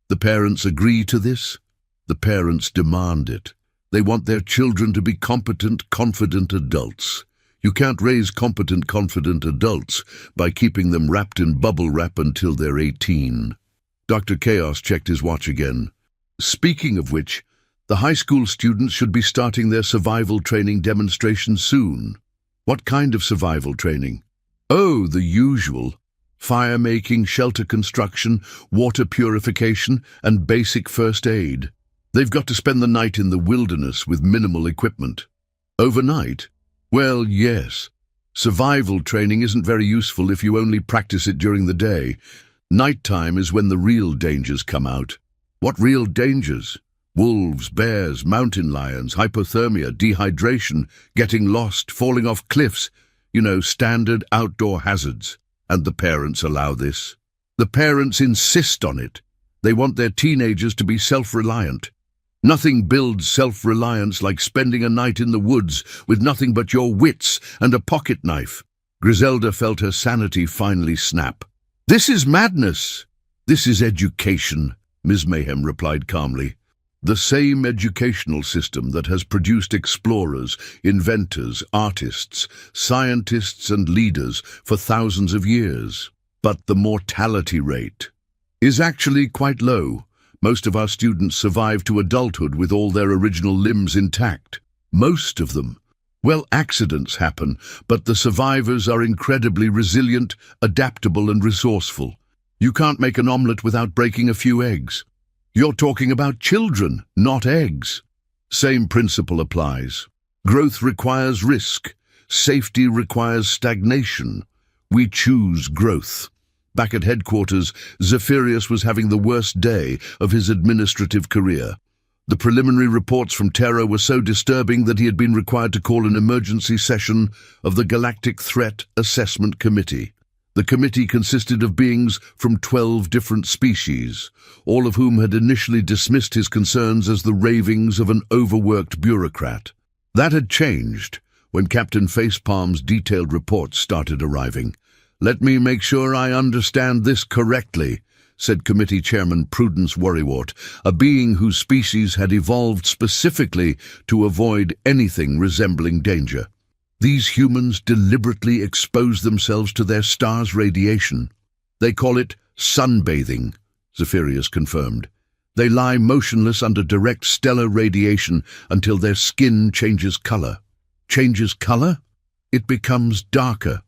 The parents agree to this. The parents demand it. They want their children to be competent, confident adults. You can't raise competent, confident adults by keeping them wrapped in bubble wrap until they're 18. Dr. Chaos checked his watch again. "Speaking of which, the high school students should be starting their survival training demonstration soon." "What kind of survival training?" "Oh, the usual. Fire making, shelter construction, water purification, and basic first aid. They've got to spend the night in the wilderness with minimal equipment." "Overnight?" "Well, yes. Survival training isn't very useful if you only practice it during the day. Nighttime is when the real dangers come out." "What real dangers?" "Wolves, bears, mountain lions, hypothermia, dehydration, getting lost, falling off cliffs. You know, standard outdoor hazards." "And the parents allow this?" "The parents insist on it. They want their teenagers to be self-reliant. Nothing builds self-reliance like spending a night in the woods with nothing but your wits and a pocket knife." Griselda felt her sanity finally snap. "This is madness." "This is education," Ms. Mayhem replied calmly. "The same educational system that has produced explorers, inventors, artists, scientists and leaders for thousands of years. But the mortality rate is actually quite low. Most of our students survive to adulthood with all their original limbs intact. Most of them. Well, accidents happen, but the survivors are incredibly resilient, adaptable and resourceful. You can't make an omelette without breaking a few eggs. You're talking about children, not eggs. Same principle applies. Growth requires risk. Safety requires stagnation. We choose growth." Back at headquarters, Zephyrus was having the worst day of his administrative career. The preliminary reports from Terra were so disturbing that he had been required to call an emergency session of the Galactic Threat Assessment Committee. The committee consisted of beings from 12 different species, all of whom had initially dismissed his concerns as the ravings of an overworked bureaucrat. That had changed when Captain Facepalm's detailed reports started arriving. "Let me make sure I understand this correctly," said Committee Chairman Prudence Worrywart, a being whose species had evolved specifically to avoid anything resembling danger. "These humans deliberately expose themselves to their star's radiation. They call it sunbathing," Zephyrus confirmed. "They lie motionless under direct stellar radiation until their skin changes color." "Changes color?" "It becomes darker.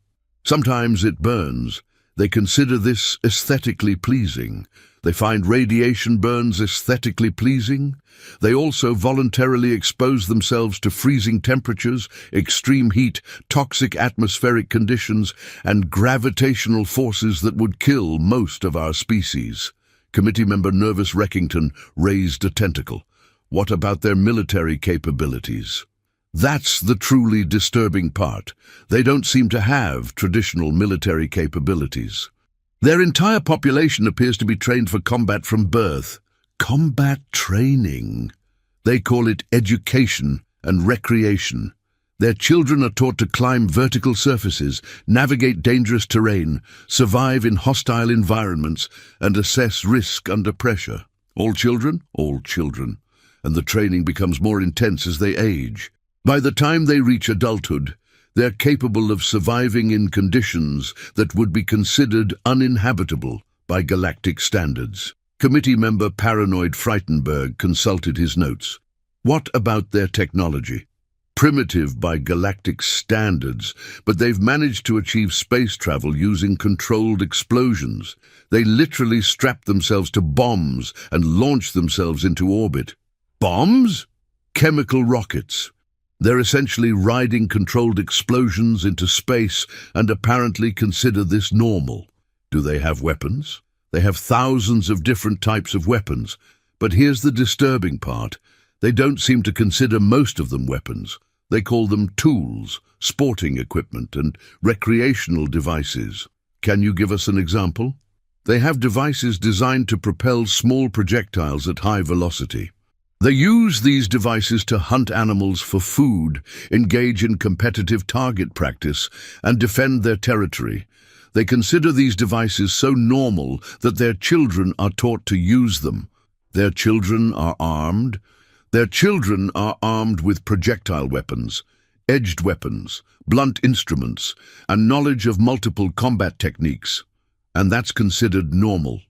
Sometimes it burns. They consider this aesthetically pleasing. They find radiation burns aesthetically pleasing. They also voluntarily expose themselves to freezing temperatures, extreme heat, toxic atmospheric conditions, and gravitational forces that would kill most of our species." Committee member Nervous Reckington raised a tentacle. "What about their military capabilities?" "That's the truly disturbing part. They don't seem to have traditional military capabilities. Their entire population appears to be trained for combat from birth." "Combat training." "They call it education and recreation. Their children are taught to climb vertical surfaces, navigate dangerous terrain, survive in hostile environments, and assess risk under pressure." "All children?" "All children. And the training becomes more intense as they age. By the time they reach adulthood, they're capable of surviving in conditions that would be considered uninhabitable by galactic standards." Committee member Paranoid Freitenberg consulted his notes. "What about their technology?" "Primitive by galactic standards, but they've managed to achieve space travel using controlled explosions. They literally strap themselves to bombs and launch themselves into orbit." "Bombs?" "Chemical rockets. They're essentially riding controlled explosions into space and apparently consider this normal." "Do they have weapons?" "They have thousands of different types of weapons. But here's the disturbing part. They don't seem to consider most of them weapons. They call them tools, sporting equipment, and recreational devices." "Can you give us an example?" "They have devices designed to propel small projectiles at high velocity. They use these devices to hunt animals for food, engage in competitive target practice, and defend their territory. They consider these devices so normal that their children are taught to use them. Their children are armed. Their children are armed with projectile weapons, edged weapons, blunt instruments, and knowledge of multiple combat techniques. And that's considered normal."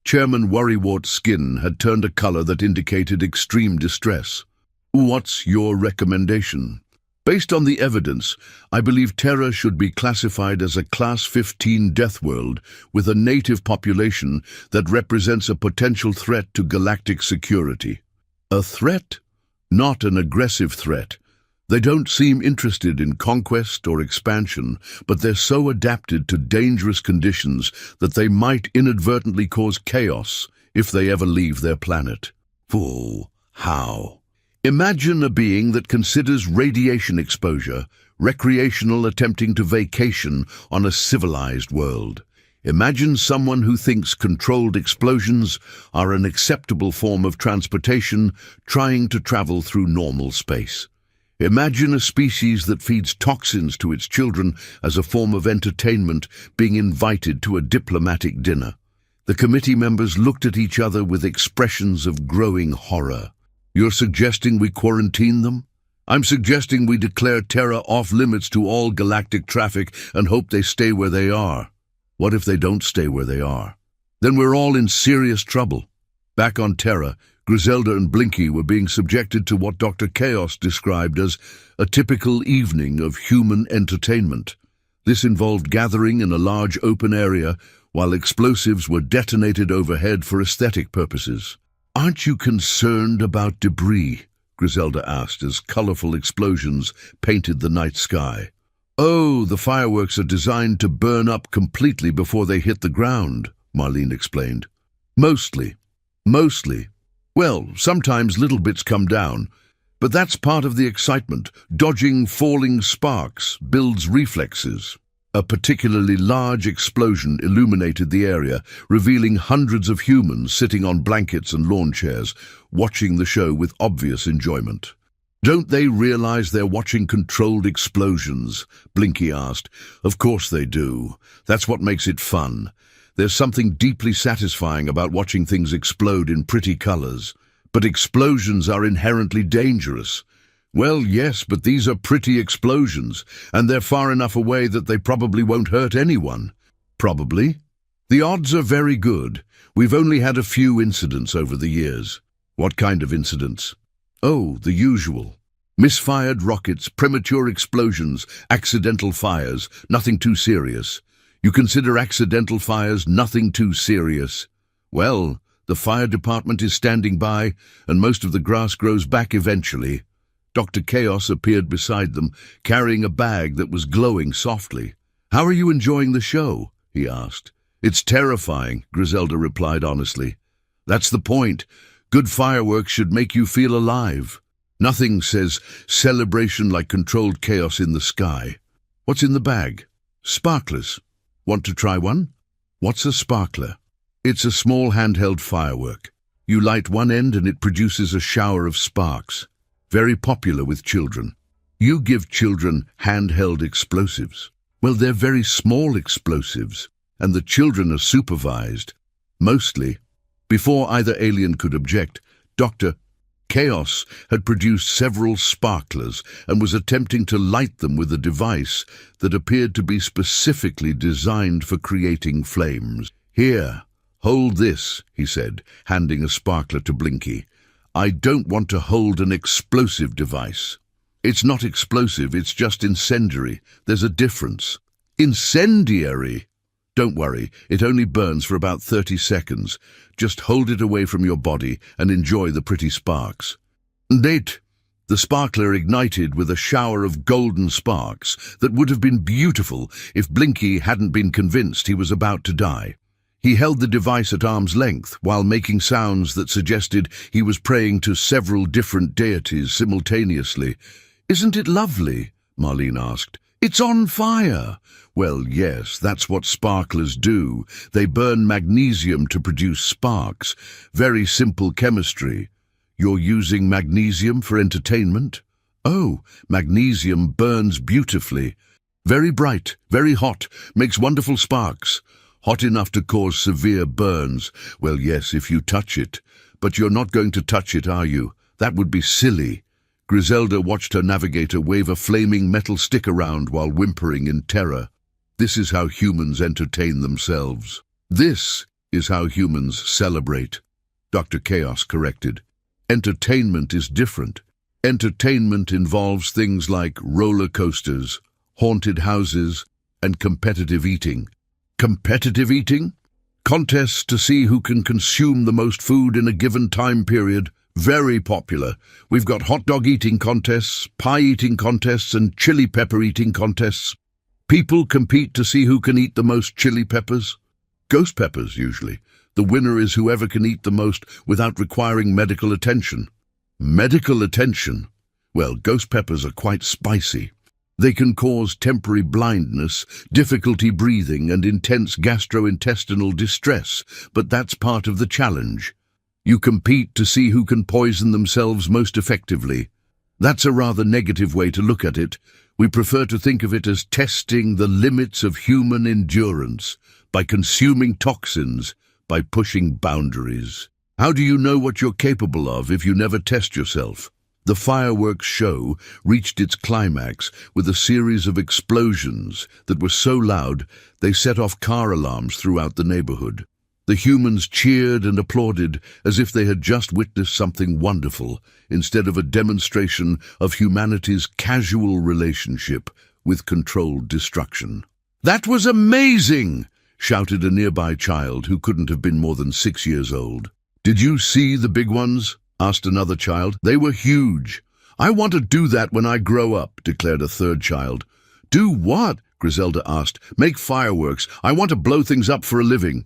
Chairman Worrywart's skin had turned a color that indicated extreme distress. "What's your recommendation?" "Based on the evidence, I believe Terra should be classified as a Class 15 Deathworld with a native population that represents a potential threat to galactic security." "A threat? Not an aggressive threat. They don't seem interested in conquest or expansion, but they're so adapted to dangerous conditions that they might inadvertently cause chaos if they ever leave their planet." "Oh, how?" "Imagine a being that considers radiation exposure recreational, attempting to vacation on a civilized world. Imagine someone who thinks controlled explosions are an acceptable form of transportation, trying to travel through normal space. Imagine a species that feeds toxins to its children as a form of entertainment, being invited to a diplomatic dinner." The committee members looked at each other with expressions of growing horror. "You're suggesting we quarantine them?" "I'm suggesting we declare Terra off-limits to all galactic traffic and hope they stay where they are." "What if they don't stay where they are?" "Then we're all in serious trouble." Back on Terra, Griselda and Blinky were being subjected to what Dr. Chaos described as a typical evening of human entertainment. This involved gathering in a large open area while explosives were detonated overhead for aesthetic purposes. "Aren't you concerned about debris?" Griselda asked as colorful explosions painted the night sky. "Oh, the fireworks are designed to burn up completely before they hit the ground," Marlene explained. Mostly. Well, sometimes little bits come down, but that's part of the excitement. Dodging falling sparks builds reflexes. A particularly large explosion illuminated the area, revealing hundreds of humans sitting on blankets and lawn chairs, watching the show with obvious enjoyment. "Don't they realize they're watching controlled explosions?" Blinky asked. "Of course they do. That's what makes it fun. There's something deeply satisfying about watching things explode in pretty colors. But explosions are inherently dangerous." "Well, yes, but these are pretty explosions, and they're far enough away that they probably won't hurt anyone." "Probably? The odds are very good. We've only had a few incidents over the years." "What kind of incidents?" "Oh, the usual. Misfired rockets, premature explosions, accidental fires, nothing too serious." "You consider accidental fires nothing too serious?" "Well, the fire department is standing by, and most of the grass grows back eventually." Dr. Chaos appeared beside them, carrying a bag that was glowing softly. "How are you enjoying the show?" he asked. "It's terrifying," Griselda replied honestly. "That's the point. Good fireworks should make you feel alive. Nothing says celebration like controlled chaos in the sky." "What's in the bag?" "Sparklers. Want to try one?" "What's a sparkler?" "It's a small handheld firework. You light one end and it produces a shower of sparks. Very popular with children." "You give children handheld explosives?" "Well, they're very small explosives, and the children are supervised. Mostly." Before either alien could object, Dr. Chaos had produced several sparklers and was attempting to light them with a device that appeared to be specifically designed for creating flames. "Here, hold this," he said, handing a sparkler to Blinky. "I don't want to hold an explosive device." "It's not explosive, it's just incendiary. There's a difference." "Incendiary?" "Don't worry, it only burns for about 30 seconds. Just hold it away from your body and enjoy the pretty sparks." "Nate!" The sparkler ignited with a shower of golden sparks that would have been beautiful if Blinky hadn't been convinced he was about to die. He held the device at arm's length while making sounds that suggested he was praying to several different deities simultaneously. "Isn't it lovely?" Marlene asked. "It's on fire." "Well, yes, that's what sparklers do. They burn magnesium to produce sparks. Very simple chemistry." "You're using magnesium for entertainment?" "Oh, magnesium burns beautifully. Very bright, very hot, makes wonderful sparks. Hot enough to cause severe burns. Well, yes, if you touch it. But you're not going to touch it, are you? That would be silly." Griselda watched her navigator wave a flaming metal stick around while whimpering in terror. "This is how humans entertain themselves." "This is how humans celebrate," Dr. Chaos corrected. "Entertainment is different. Entertainment involves things like roller coasters, haunted houses, and competitive eating." "Competitive eating?" "Contests to see who can consume the most food in a given time period. Very popular. We've got hot dog eating contests, pie eating contests, and chili pepper eating contests. People compete to see who can eat the most chili peppers. Ghost peppers, usually. The winner is whoever can eat the most without requiring medical attention." "Medical attention?" "Well, ghost peppers are quite spicy. They can cause temporary blindness, difficulty breathing, and intense gastrointestinal distress, but that's part of the challenge. You compete to see who can poison themselves most effectively. That's a rather negative way to look at it. We prefer to think of it as testing the limits of human endurance, by consuming toxins, by pushing boundaries. How do you know what you're capable of if you never test yourself?" The fireworks show reached its climax with a series of explosions that were so loud they set off car alarms throughout the neighborhood. The humans cheered and applauded as if they had just witnessed something wonderful, instead of a demonstration of humanity's casual relationship with controlled destruction. "That was amazing!" shouted a nearby child who couldn't have been more than 6 years old. "Did you see the big ones?" asked another child. "They were huge." "I want to do that when I grow up," declared a third child. "Do what?" Griselda asked. "Make fireworks. I want to blow things up for a living."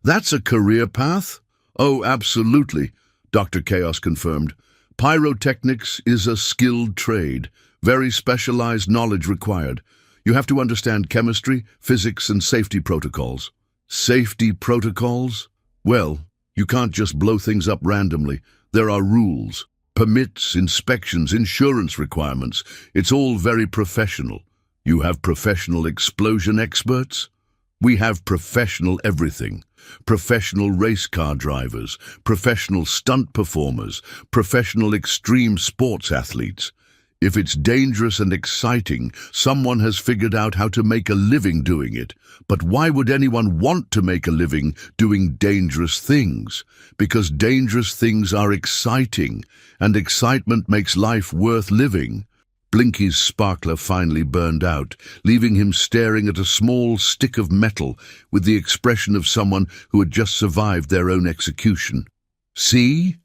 "That's a career path?" "Oh, absolutely. Dr. Chaos confirmed. Pyrotechnics is a skilled trade, very specialized knowledge required. You have to understand chemistry, physics, and safety protocols. Safety protocols? Well, you can't just blow things up randomly. There are rules, permits, inspections, insurance requirements. It's all very professional. You have professional explosion experts? We have professional everything. Professional race car drivers, professional stunt performers, professional extreme sports athletes. If it's dangerous and exciting, someone has figured out how to make a living doing it. But why would anyone want to make a living doing dangerous things? Because dangerous things are exciting, and excitement makes life worth living. Blinky's sparkler finally burned out, leaving him staring at a small stick of metal with the expression of someone who had just survived their own execution. "See?"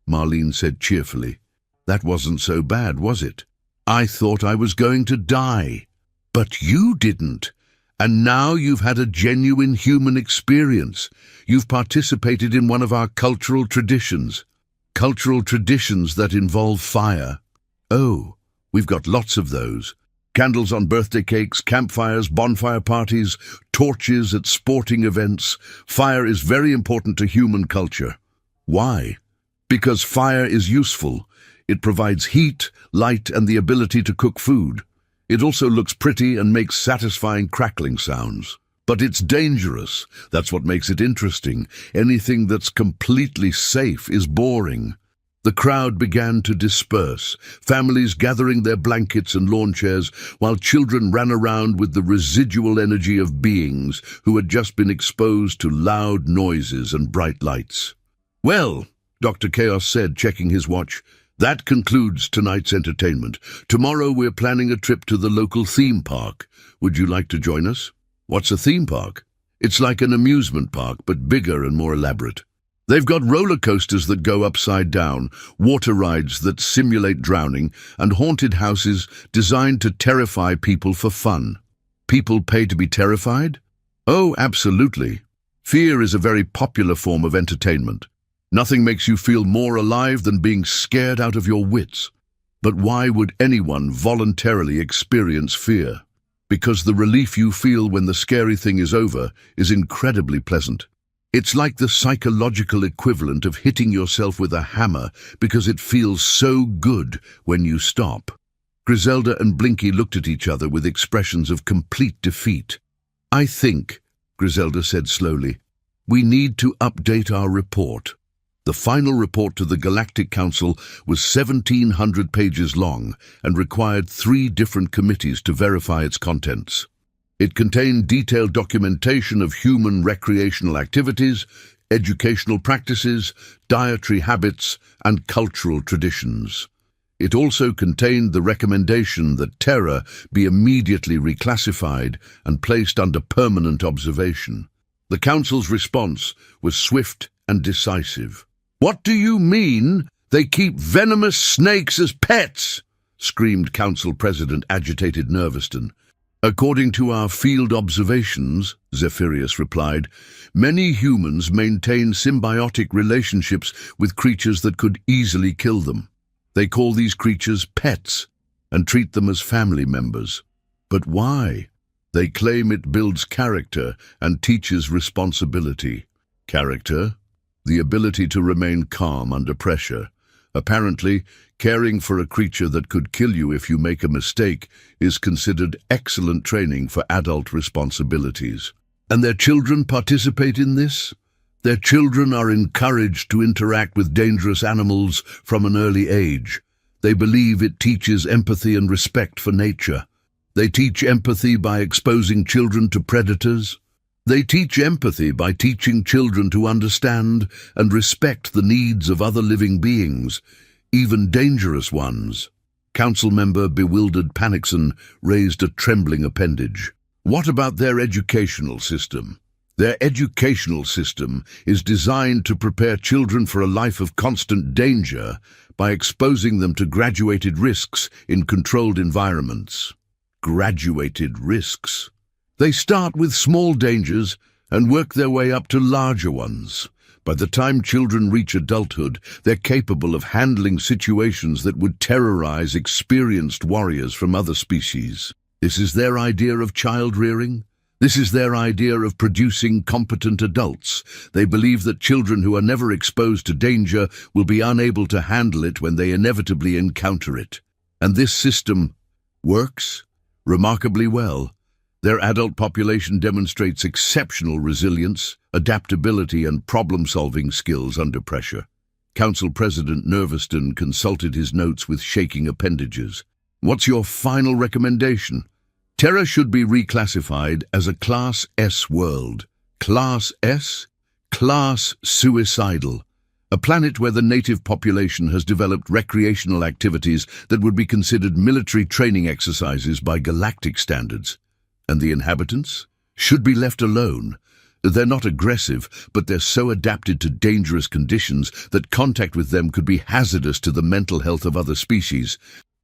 Marlene said cheerfully. "That wasn't so bad, was it? I thought I was going to die. But you didn't. And now you've had a genuine human experience. You've participated in one of our cultural traditions. Cultural traditions that involve fire. Oh, we've got lots of those. Candles on birthday cakes, campfires, bonfire parties, torches at sporting events. Fire is very important to human culture. Why? Because fire is useful. It provides heat, light, and the ability to cook food. It also looks pretty and makes satisfying crackling sounds. But it's dangerous. That's what makes it interesting. Anything that's completely safe is boring. The crowd began to disperse, families gathering their blankets and lawn chairs, while children ran around with the residual energy of beings who had just been exposed to loud noises and bright lights. "Well," Dr. Chaos said, checking his watch, "that concludes tonight's entertainment. Tomorrow we're planning a trip to the local theme park. Would you like to join us?" "What's a theme park?" "It's like an amusement park, but bigger and more elaborate. They've got roller coasters that go upside down, water rides that simulate drowning, and haunted houses designed to terrify people for fun." "People pay to be terrified?" "Oh, absolutely. Fear is a very popular form of entertainment. Nothing makes you feel more alive than being scared out of your wits. But why would anyone voluntarily experience fear? Because the relief you feel when the scary thing is over is incredibly pleasant. It's like the psychological equivalent of hitting yourself with a hammer because it feels so good when you stop." Griselda and Blinky looked at each other with expressions of complete defeat. "I think," Griselda said slowly, "we need to update our report." The final report to the Galactic Council was 1,700 pages long and required 3 different committees to verify its contents. It contained detailed documentation of human recreational activities, educational practices, dietary habits, and cultural traditions. It also contained the recommendation that Terra be immediately reclassified and placed under permanent observation. The Council's response was swift and decisive. "What do you mean they keep venomous snakes as pets?" screamed Council President Agitated Nerveston. "According to our field observations," Zephyrus replied, "many humans maintain symbiotic relationships with creatures that could easily kill them. They call these creatures pets and treat them as family members. But why? They claim it builds character and teaches responsibility." Character? The ability to remain calm under pressure. Apparently, caring for a creature that could kill you if you make a mistake is considered excellent training for adult responsibilities. And their children participate in this? Their children are encouraged to interact with dangerous animals from an early age. They believe it teaches empathy and respect for nature. They teach empathy by exposing children to predators. They teach empathy by teaching children to understand and respect the needs of other living beings, even dangerous ones. Council member Bewildered Panicson raised a trembling appendage. "What about their educational system?" "Their educational system is designed to prepare children for a life of constant danger by exposing them to graduated risks in controlled environments." Graduated risks? They start with small dangers and work their way up to larger ones. By the time children reach adulthood, they're capable of handling situations that would terrorize experienced warriors from other species. This is their idea of child rearing. This is their idea of producing competent adults. They believe that children who are never exposed to danger will be unable to handle it when they inevitably encounter it. And this system works remarkably well. Their adult population demonstrates exceptional resilience, adaptability, and problem-solving skills under pressure. Council President Nerveston consulted his notes with shaking appendages. What's your final recommendation? Terra should be reclassified as a Class S world. Class S? Class suicidal. A planet where the native population has developed recreational activities that would be considered military training exercises by galactic standards. And the inhabitants should be left alone. They're not aggressive, but they're so adapted to dangerous conditions that contact with them could be hazardous to the mental health of other species.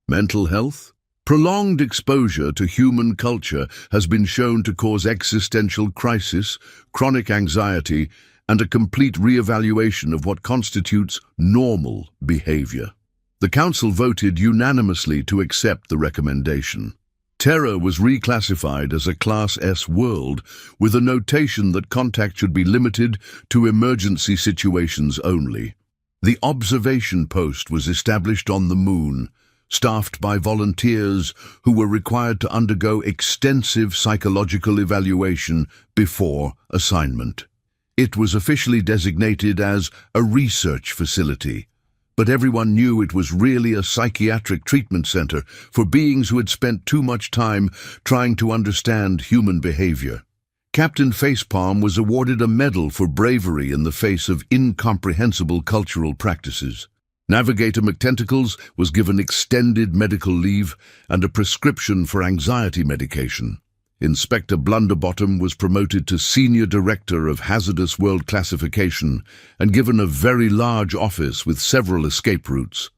Mental health? Prolonged exposure to human culture has been shown to cause existential crisis, chronic anxiety, and a complete re-evaluation of what constitutes normal behavior. The Council voted unanimously to accept the recommendation. Terra was reclassified as a Class S world with a notation that contact should be limited to emergency situations only. The observation post was established on the Moon, staffed by volunteers who were required to undergo extensive psychological evaluation before assignment. It was officially designated as a research facility, but everyone knew it was really a psychiatric treatment center for beings who had spent too much time trying to understand human behavior. Captain Facepalm was awarded a medal for bravery in the face of incomprehensible cultural practices. Navigator McTentacles was given extended medical leave and a prescription for anxiety medication. Inspector Blunderbottom was promoted to Senior Director of Hazardous World Classification and given a very large office with several escape routes.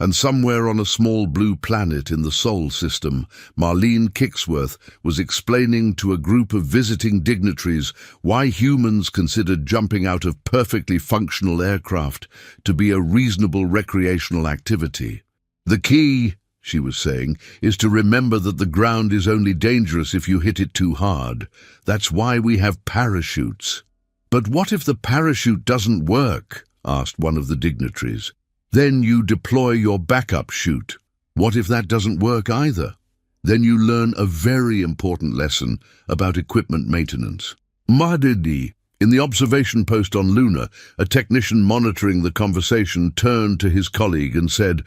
And somewhere on a small blue planet in the Sol system, Marlene Kicksworth was explaining to a group of visiting dignitaries why humans considered jumping out of perfectly functional aircraft to be a reasonable recreational activity. The key, she was saying, is to remember that the ground is only dangerous if you hit it too hard. That's why we have parachutes. But what if the parachute doesn't work? Asked one of the dignitaries. Then you deploy your backup chute. What if that doesn't work either? Then you learn a very important lesson about equipment maintenance. Madidi, in the observation post on Luna, a technician monitoring the conversation turned to his colleague and said,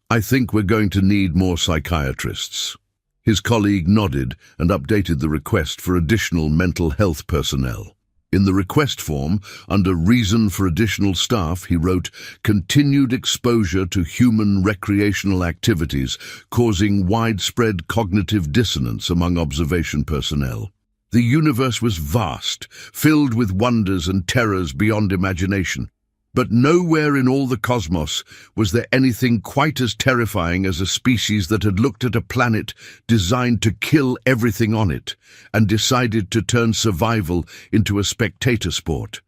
"I think we're going to need more psychiatrists." His colleague nodded and updated the request for additional mental health personnel. In the request form, under reason for additional staff, he wrote, "Continued exposure to human recreational activities causing widespread cognitive dissonance among observation personnel." The universe was vast, filled with wonders and terrors beyond imagination. But nowhere in all the cosmos was there anything quite as terrifying as a species that had looked at a planet designed to kill everything on it and decided to turn survival into a spectator sport.